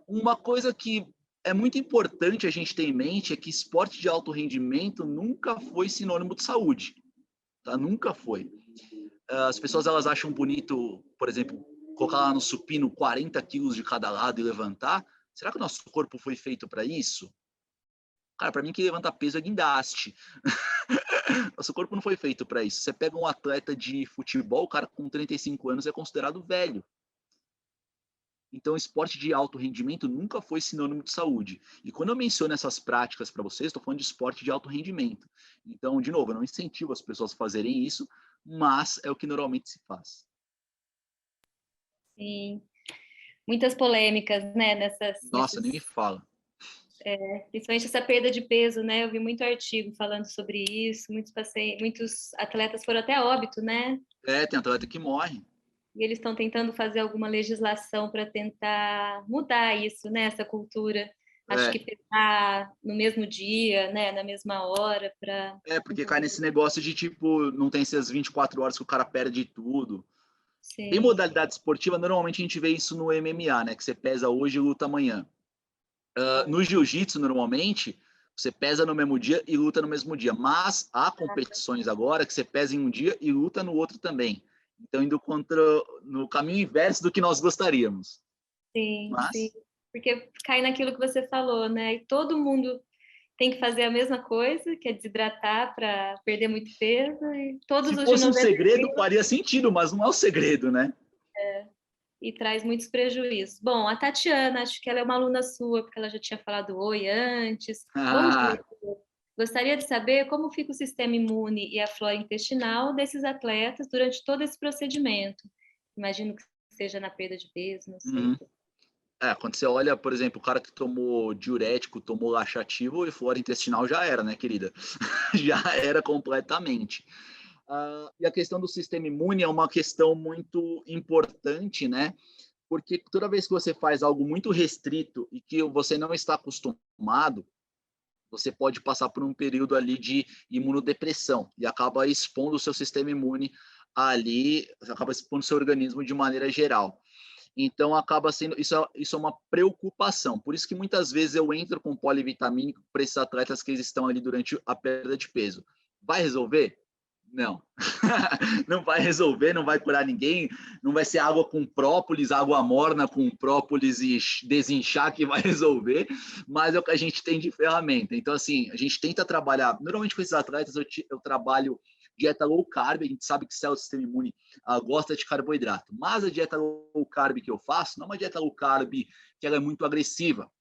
Uma coisa que é muito importante a gente ter em mente é que esporte de alto rendimento nunca foi sinônimo de saúde. Tá? Nunca foi. As pessoas elas acham bonito, por exemplo, colocar lá no supino 40 quilos de cada lado e levantar. Será que o nosso corpo foi feito para isso? Cara, para mim que levanta peso é guindaste. Nosso corpo não foi feito para isso. Você pega um atleta de futebol, o cara com 35 anos é considerado velho. Então, esporte de alto rendimento nunca foi sinônimo de saúde. E quando eu menciono essas práticas para vocês, estou falando de esporte de alto rendimento. Então, de novo, eu não incentivo as pessoas a fazerem isso, mas é o que normalmente se faz. Sim. Muitas polêmicas, né? Nossa, nem me fala. Principalmente essa perda de peso, né? Eu vi muito artigo falando sobre isso, muitos atletas foram até a óbito, né? Tem atleta que morre. E eles estão tentando fazer alguma legislação para tentar mudar isso, né? Essa cultura. Acho que pesar no mesmo dia, né? Na mesma hora, para... Porque cai nesse negócio de, tipo, não tem essas 24 horas que o cara perde tudo. Sim. Tem modalidade esportiva, normalmente a gente vê isso no MMA, né? Que você pesa hoje e luta amanhã. No jiu-jitsu, normalmente, você pesa no mesmo dia e luta no mesmo dia. Mas há competições agora que você pesa em um dia e luta no outro também. Então, indo no caminho inverso do que nós gostaríamos. Sim. Porque cai naquilo que você falou, né? E todo mundo tem que fazer a mesma coisa, que é desidratar para perder muito peso. E todos Se os de fosse um 90 segredo, quilos, faria sentido, mas não é o segredo, né? e traz muitos prejuízos. Bom, a Tatiana, acho que ela é uma aluna sua, porque ela já tinha falado oi antes. Bom dia. Gostaria de saber como fica o sistema imune e a flora intestinal desses atletas durante todo esse procedimento. Imagino que seja na perda de peso, não sei. Quando você olha, por exemplo, o cara que tomou diurético, tomou laxativo, e flora intestinal já era, né, querida? Já era completamente. E a questão do sistema imune é uma questão muito importante, né? Porque toda vez que você faz algo muito restrito e que você não está acostumado, você pode passar por um período ali de imunodepressão e acaba expondo o seu sistema imune ali, acaba expondo o seu organismo de maneira geral. Então, acaba sendo, isso é uma preocupação. Por isso que muitas vezes eu entro com polivitamínico para esses atletas que eles estão ali durante a perda de peso. Vai resolver? Não. Não vai resolver, não vai curar ninguém, não vai ser água com própolis, água morna com própolis e desinchar que vai resolver, mas é o que a gente tem de ferramenta. Então, assim, a gente tenta trabalhar, normalmente com esses atletas eu trabalho dieta low carb, a gente sabe que o sistema imune gosta de carboidrato, mas a dieta low carb que eu faço não é uma dieta low carb que ela é muito agressiva.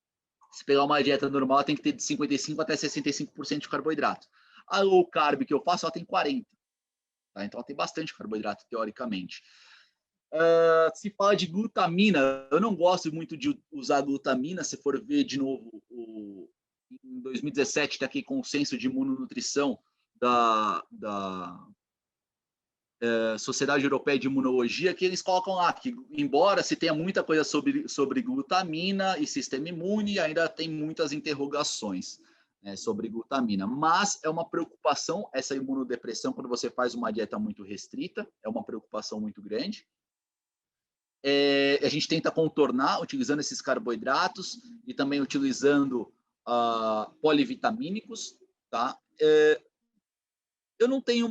Se pegar uma dieta normal, ela tem que ter de 55% até 65% de carboidrato. A low carb que eu faço, ela tem 40%. Tá? Então, ela tem bastante carboidrato, teoricamente. Se fala de glutamina, eu não gosto muito de usar glutamina. Se for ver de novo, em 2017, está aqui consenso de imunonutrição da Sociedade Europeia de Imunologia, que eles colocam lá que, embora se tenha muita coisa sobre glutamina e sistema imune, ainda tem muitas interrogações, né, sobre glutamina. Mas é uma preocupação essa imunodepressão quando você faz uma dieta muito restrita, é uma preocupação muito grande. A gente tenta contornar utilizando esses carboidratos e também utilizando polivitamínicos, tá? Eu não tenho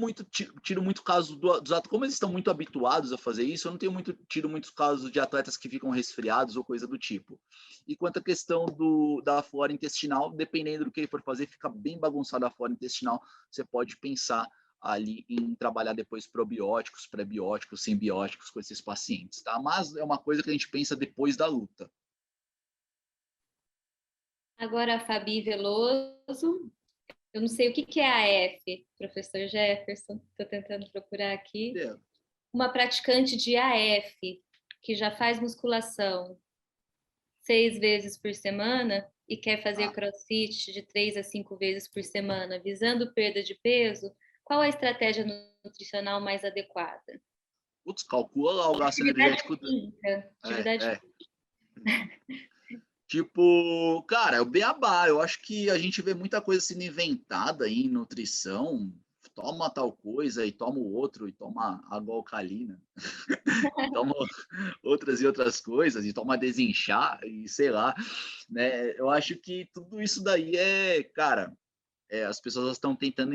tido muito caso dos atletas, como eles estão muito habituados a fazer isso, eu não tenho tido muitos casos de atletas que ficam resfriados ou coisa do tipo. E quanto à questão da flora intestinal, dependendo do que ele for fazer, fica bem bagunçada a flora intestinal, você pode pensar ali em trabalhar depois probióticos, pré-bióticos, simbióticos com esses pacientes, tá? Mas é uma coisa que a gente pensa depois da luta. Agora a Fabi Veloso. Eu não sei o que é a AF, professor Jefferson, estou tentando procurar aqui. Uma praticante de AF, que já faz musculação 6 vezes por semana e quer fazer crossfit de 3 a 5 vezes por semana, visando perda de peso, qual a estratégia nutricional mais adequada? Putz, calcula lá o gasto energético. Atividade física. Tipo, cara, é o beabá. Eu acho que a gente vê muita coisa sendo inventada aí em nutrição. Toma tal coisa e toma o outro, e toma água alcalina. E toma outras e outras coisas, e toma desinchar, e sei lá. Né? Eu acho que tudo isso daí cara, as pessoas estão tentando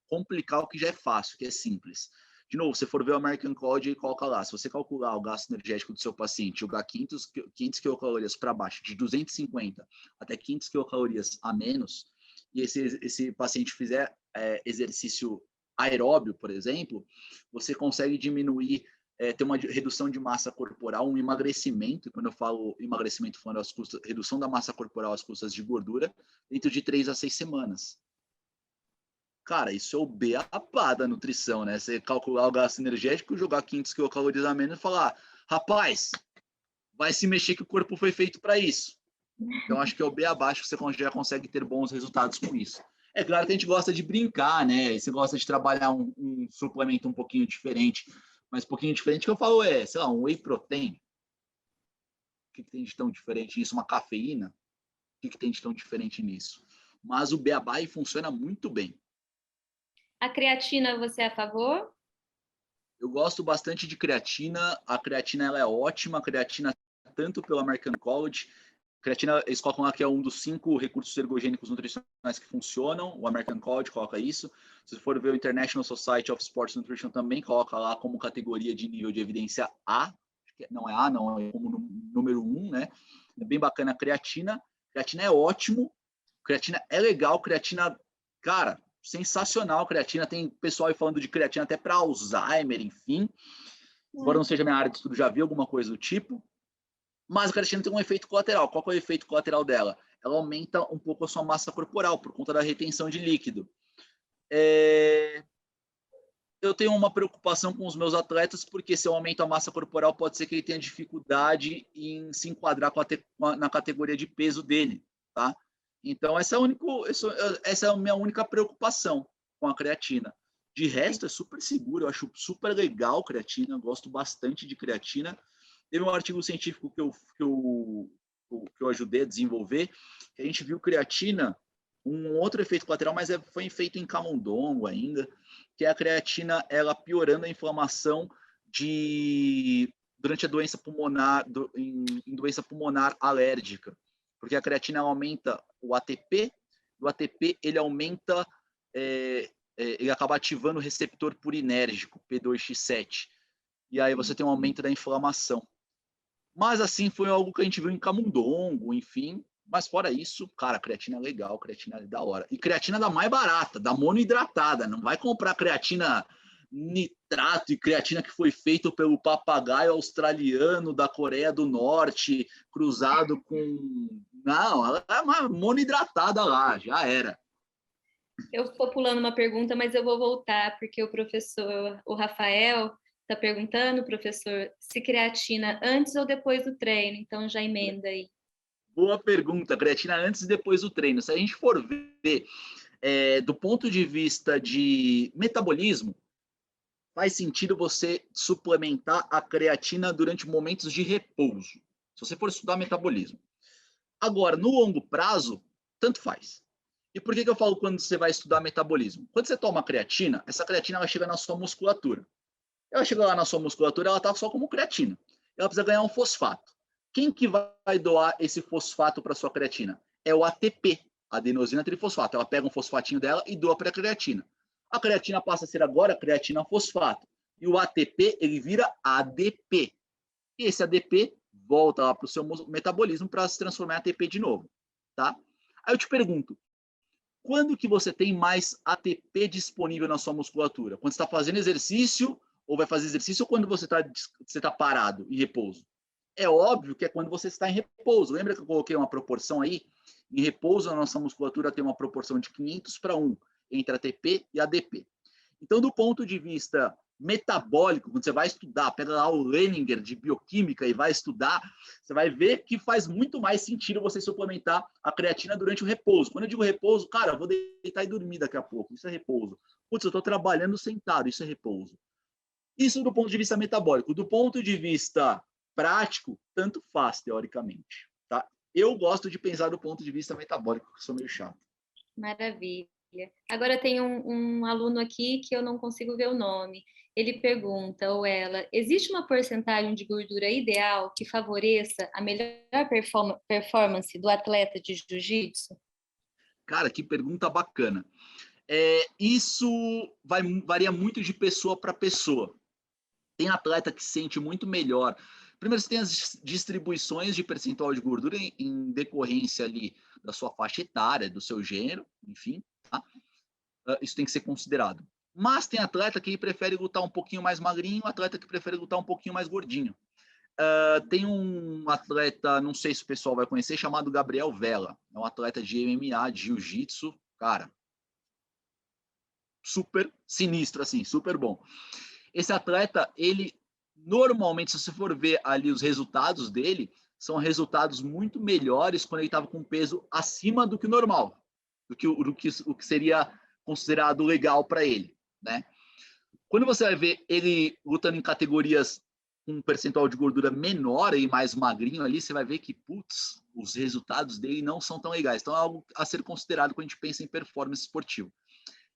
complicar o que já é fácil, que é simples. De novo, se for ver o American College, coloca lá. Se você calcular o gasto energético do seu paciente, jogar 500 quilocalorias para baixo, de 250 até 500 quilocalorias a menos, e esse paciente fizer exercício aeróbio, por exemplo, você consegue diminuir, ter uma redução de massa corporal, um emagrecimento, quando eu falo emagrecimento, falando redução da massa corporal às custas de gordura, dentro de 3 a 6 semanas. Cara, isso é o beabá da nutrição, né? Você calcular o gasto energético, jogar 500 quilocalorias a menos e falar, rapaz, vai se mexer que o corpo foi feito para isso. Então, acho que é o B abaixo que você já consegue ter bons resultados com isso. É claro que a gente gosta de brincar, né? E você gosta de trabalhar um suplemento um pouquinho diferente. Mas um pouquinho diferente que eu falo é, sei lá, um whey protein. O que tem de tão diferente nisso? Uma cafeína? O que tem de tão diferente nisso? Mas o beabá funciona muito bem. A creatina, você é a favor? Eu gosto bastante de creatina. A creatina ela é ótima. A creatina, tanto pelo American College, creatina, eles colocam lá que é um dos 5 recursos ergogênicos nutricionais que funcionam. O American College coloca isso. Se for ver o International Society of Sports Nutrition também coloca lá como categoria de nível de evidência A. Não é A, não, é como número 1, né? É bem bacana a creatina. Creatina é ótimo. Creatina é legal. Creatina, cara, sensacional. Creatina, tem pessoal aí falando de creatina até para Alzheimer, enfim. Embora não seja minha área de estudo, já vi alguma coisa do tipo. Mas a creatina tem um efeito colateral. Qual é o efeito colateral dela? Ela aumenta um pouco a sua massa corporal por conta da retenção de líquido. Eu tenho uma preocupação com os meus atletas, porque se eu aumento a massa corporal, pode ser que ele tenha dificuldade em se enquadrar na categoria de peso dele, tá? Então, essa é a minha única preocupação com a creatina. De resto, é super seguro, eu acho super legal creatina, gosto bastante de creatina. Teve um artigo científico que eu ajudei a desenvolver, que a gente viu creatina, um outro efeito colateral, mas foi feito em camundongo ainda, que é a creatina ela piorando a inflamação durante a doença pulmonar, em doença pulmonar alérgica, porque a creatina aumenta o ATP, o ATP ele aumenta, ele acaba ativando o receptor purinérgico, P2X7, e aí você tem um aumento da inflamação. Mas assim, foi algo que a gente viu em camundongo, enfim. Mas fora isso, cara, creatina é legal, creatina é da hora. E creatina da mais barata, da monohidratada. Não vai comprar creatina nitrato e creatina que foi feito pelo papagaio australiano da Coreia do Norte, cruzado com... Não, ela é uma monohidratada lá, já era. Eu estou pulando uma pergunta, mas eu vou voltar, porque o professor, o Rafael, está perguntando, professor, se creatina antes ou depois do treino, então já emenda aí. Boa pergunta, creatina antes e depois do treino. Se a gente for ver do ponto de vista de metabolismo, faz sentido você suplementar a creatina durante momentos de repouso, se você for estudar metabolismo. Agora, no longo prazo, tanto faz. E por que eu falo quando você vai estudar metabolismo? Quando você toma creatina, essa creatina ela chega na sua musculatura. Ela chega lá na sua musculatura, ela está só como creatina. Ela precisa ganhar um fosfato. Quem que vai doar esse fosfato para sua creatina? É o ATP, adenosina trifosfato. Ela pega um fosfatinho dela e doa para a creatina. A creatina passa a ser agora creatina fosfato. E o ATP, ele vira ADP. E esse ADP volta lá para o seu metabolismo para se transformar em ATP de novo. Tá? Aí eu te pergunto, quando que você tem mais ATP disponível na sua musculatura? Quando você está fazendo exercício, ou vai fazer exercício, ou quando você tá parado, em repouso? É óbvio que é quando você está em repouso. Lembra que eu coloquei uma proporção aí? Em repouso, a nossa musculatura tem uma proporção de 500:1 entre ATP e ADP. Então, do ponto de vista metabólico, quando você vai estudar, pega lá o Leninger de bioquímica e vai estudar, você vai ver que faz muito mais sentido você suplementar a creatina durante o repouso. Quando eu digo repouso, cara, eu vou deitar e dormir daqui a pouco, isso é repouso. Putz, eu estou trabalhando sentado, isso é repouso. Isso do ponto de vista metabólico. Do ponto de vista prático, tanto faz, teoricamente. Tá? Eu gosto de pensar do ponto de vista metabólico, que sou meio chato. Maravilha. Agora tem um aluno aqui que eu não consigo ver o nome. Ele pergunta, ou ela, existe uma porcentagem de gordura ideal que favoreça a melhor performance do atleta de jiu-jitsu? Cara, que pergunta bacana. Isso varia muito de pessoa para pessoa. Tem atleta que se sente muito melhor. Primeiro, você tem as distribuições de percentual de gordura em decorrência ali da sua faixa etária, do seu gênero, enfim, tá? Isso tem que ser considerado. Mas tem atleta que prefere lutar um pouquinho mais magrinho, atleta que prefere lutar um pouquinho mais gordinho. Tem um atleta, não sei se o pessoal vai conhecer, chamado Gabriel Vela. É um atleta de MMA, de jiu-jitsu, cara, super sinistro, assim, super bom. Esse atleta, ele normalmente, se você for ver ali os resultados dele, são resultados muito melhores quando ele estava com peso acima do que o normal, do que o que seria considerado legal para ele, né? Quando você vai ver ele lutando em categorias com um percentual de gordura menor e mais magrinho ali, você vai ver que, putz, os resultados dele não são tão legais. Então é algo a ser considerado quando a gente pensa em performance esportiva.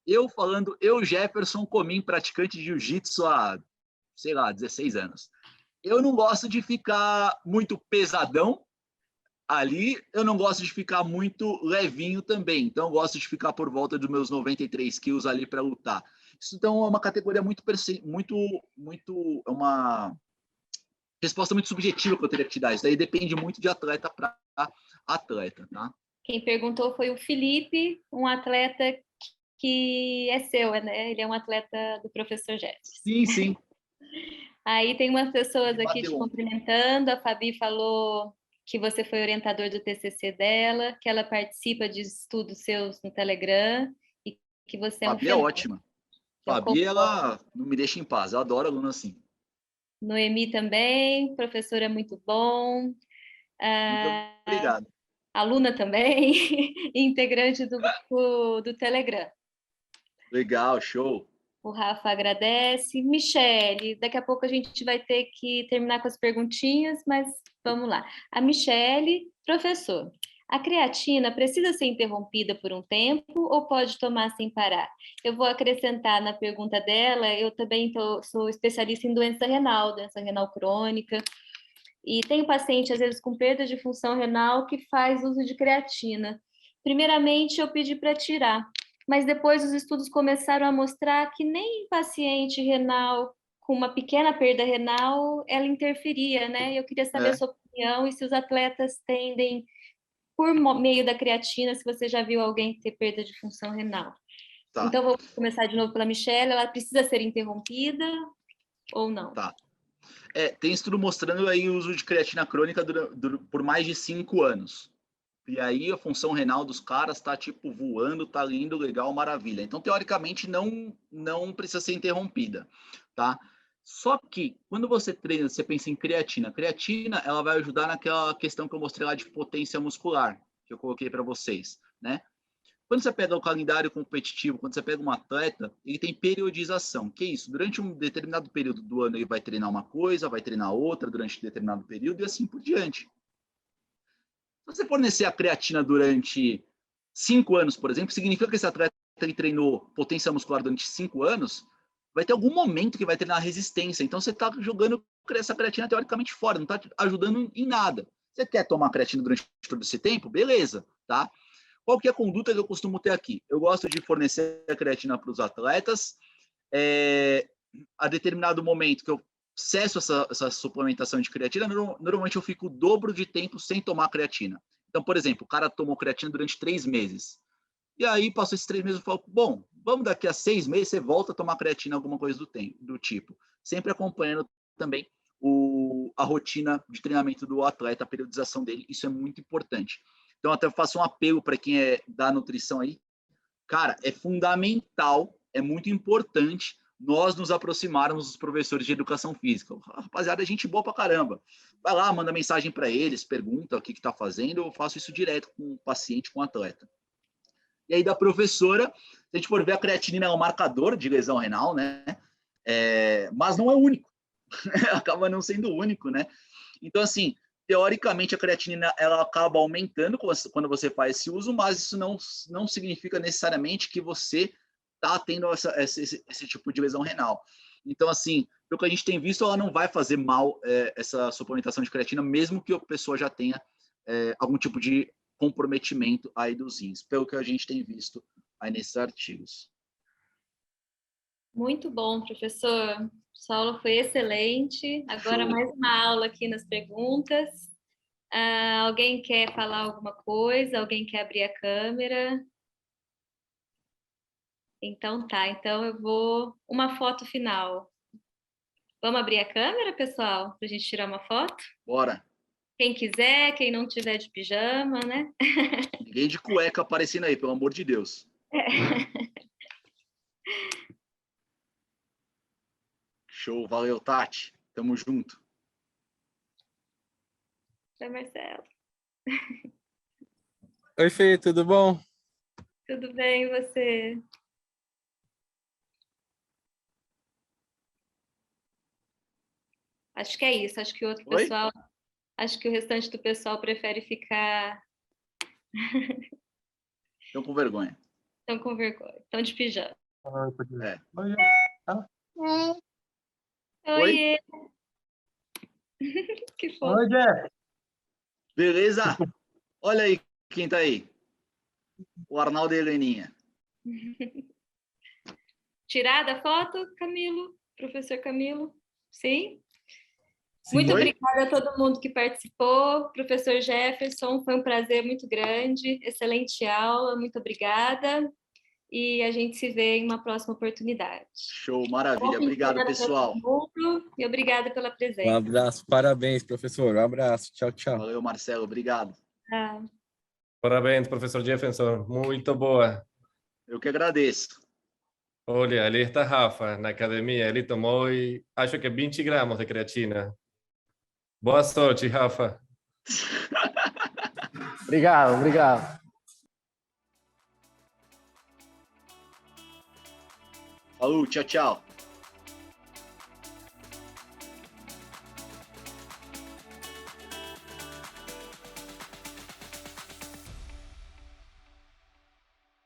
Eu, Jefferson, Comin, praticante de jiu-jitsu há, sei lá, 16 anos. Eu não gosto de ficar muito pesadão ali, eu não gosto de ficar muito levinho também. Então, eu gosto de ficar por volta dos meus 93 quilos ali para lutar. Isso, então, é uma categoria é uma resposta muito subjetiva que eu teria que te dar. Isso daí depende muito de atleta para atleta, tá? Quem perguntou foi o Felipe, um atleta que é seu, né? Ele é um atleta do professor Jefferson. Sim, sim. Aí tem umas pessoas aqui te cumprimentando. A Fabi falou que você foi orientador do TCC dela, que ela participa de estudos seus no Telegram e que você é um Fabi é ótima. Fabi, ela não me deixa em paz. Eu adoro aluno assim. Noemi também, professor é muito bom. Muito obrigado. Aluna também, integrante do Telegram. Legal, show. O Rafa agradece. Michele, daqui a pouco a gente vai ter que terminar com as perguntinhas, mas vamos lá. A Michele, professor, a creatina precisa ser interrompida por um tempo ou pode tomar sem parar? Eu vou acrescentar na pergunta dela, eu também sou especialista em doença renal crônica, e tenho paciente, às vezes, com perda de função renal que faz uso de creatina. Primeiramente, eu pedi para tirar, mas depois os estudos começaram a mostrar que nem em paciente renal com uma pequena perda renal ela interferia, né? Eu queria saber a sua opinião e se os atletas tendem, por meio da creatina, se você já viu alguém ter perda de função renal. Tá. Então, vou começar de novo pela Michelle. Ela precisa ser interrompida ou não? Tá. Tem estudo mostrando aí o uso de creatina crônica por mais de 5 anos. E aí a função renal dos caras tá tipo voando, tá lindo, legal, maravilha. Então, teoricamente, não precisa ser interrompida, tá? Só que, quando você treina, você pensa em creatina. Creatina, ela vai ajudar naquela questão que eu mostrei lá de potência muscular, que eu coloquei para vocês, né? Quando você pega o calendário competitivo, quando você pega um atleta, ele tem periodização. Que é isso? Durante um determinado período do ano, ele vai treinar uma coisa, vai treinar outra durante um determinado período e assim por diante. Se você fornecer a creatina durante 5 anos, por exemplo, significa que esse atleta ele treinou potência muscular durante 5 anos, vai ter algum momento que vai treinar resistência. Então, você está jogando essa creatina teoricamente fora, não está ajudando em nada. Você quer tomar creatina durante todo esse tempo? Beleza, tá? Qual que é a conduta que eu costumo ter aqui? Eu gosto de fornecer a creatina para os atletas. A determinado momento que eu cesso essa suplementação de creatina, normalmente eu fico o dobro de tempo sem tomar creatina. Então, por exemplo, o cara tomou creatina durante 3 meses. E aí, passou esses 3 meses, eu falo, bom, vamos daqui a 6 meses, você volta a tomar creatina, alguma coisa do tipo. Sempre acompanhando também a rotina de treinamento do atleta, a periodização dele, isso é muito importante. Então, até faço um apelo para quem é da nutrição aí. Cara, é fundamental, é muito importante nós nos aproximarmos dos professores de educação física. Rapaziada, é gente boa pra caramba. Vai lá, manda mensagem para eles, pergunta o que está fazendo, eu faço isso direto com o paciente, com o atleta. E aí, da professora, se a gente for ver, a creatinina é um marcador de lesão renal, né? Mas não é o único. Acaba não sendo o único, né? Então, assim, teoricamente, a creatina ela acaba aumentando quando você faz esse uso, mas isso não significa necessariamente que você está tendo esse tipo de lesão renal. Então, assim, pelo que a gente tem visto, ela não vai fazer mal essa suplementação de creatina, mesmo que a pessoa já tenha algum tipo de comprometimento aí dos rins, pelo que a gente tem visto aí nesses artigos. Muito bom, professor. Sua aula foi excelente. Agora, mais uma aula aqui nas perguntas. Alguém quer falar alguma coisa? Alguém quer abrir a câmera? Então tá, então eu vou... Uma foto final. Vamos abrir a câmera, pessoal, para a gente tirar uma foto? Bora. Quem quiser, quem não tiver de pijama, né? Ninguém de cueca aparecendo aí, pelo amor de Deus. Show, valeu, Tati. Tamo junto. Oi, Marcelo. Oi, Fê, tudo bom? Tudo bem, e você? Acho que é isso. Acho que o outro Oi? pessoal, acho que o restante do pessoal prefere ficar. Estão com vergonha. Estão com vergonha. Estão de pijama. É. Oi? Oiê! Que fofo. Oi, Jeff. Beleza? Olha aí quem tá aí. O Arnaldo e a Heleninha. Tirada a foto, Camilo? Professor Camilo? Sim? Sim. Muito Oi? obrigada a todo mundo que participou. Professor Jefferson, foi um prazer muito grande. Excelente aula, muito obrigada. E a gente se vê em uma próxima oportunidade. Show, maravilha. Bom fim de Obrigado, semana para pessoal. todo mundo e obrigada pela Um presença. abraço, parabéns, professor. Um abraço, tchau, tchau. Valeu, Marcelo. Obrigado. Ah. Parabéns, professor Jefferson. Muito boa. Eu que agradeço. Olha, ali está Rafa, na academia. Ele tomou, acho que 20 gramas de creatina. Boa sorte, Rafa. Obrigado, obrigado. Falou, tchau, tchau.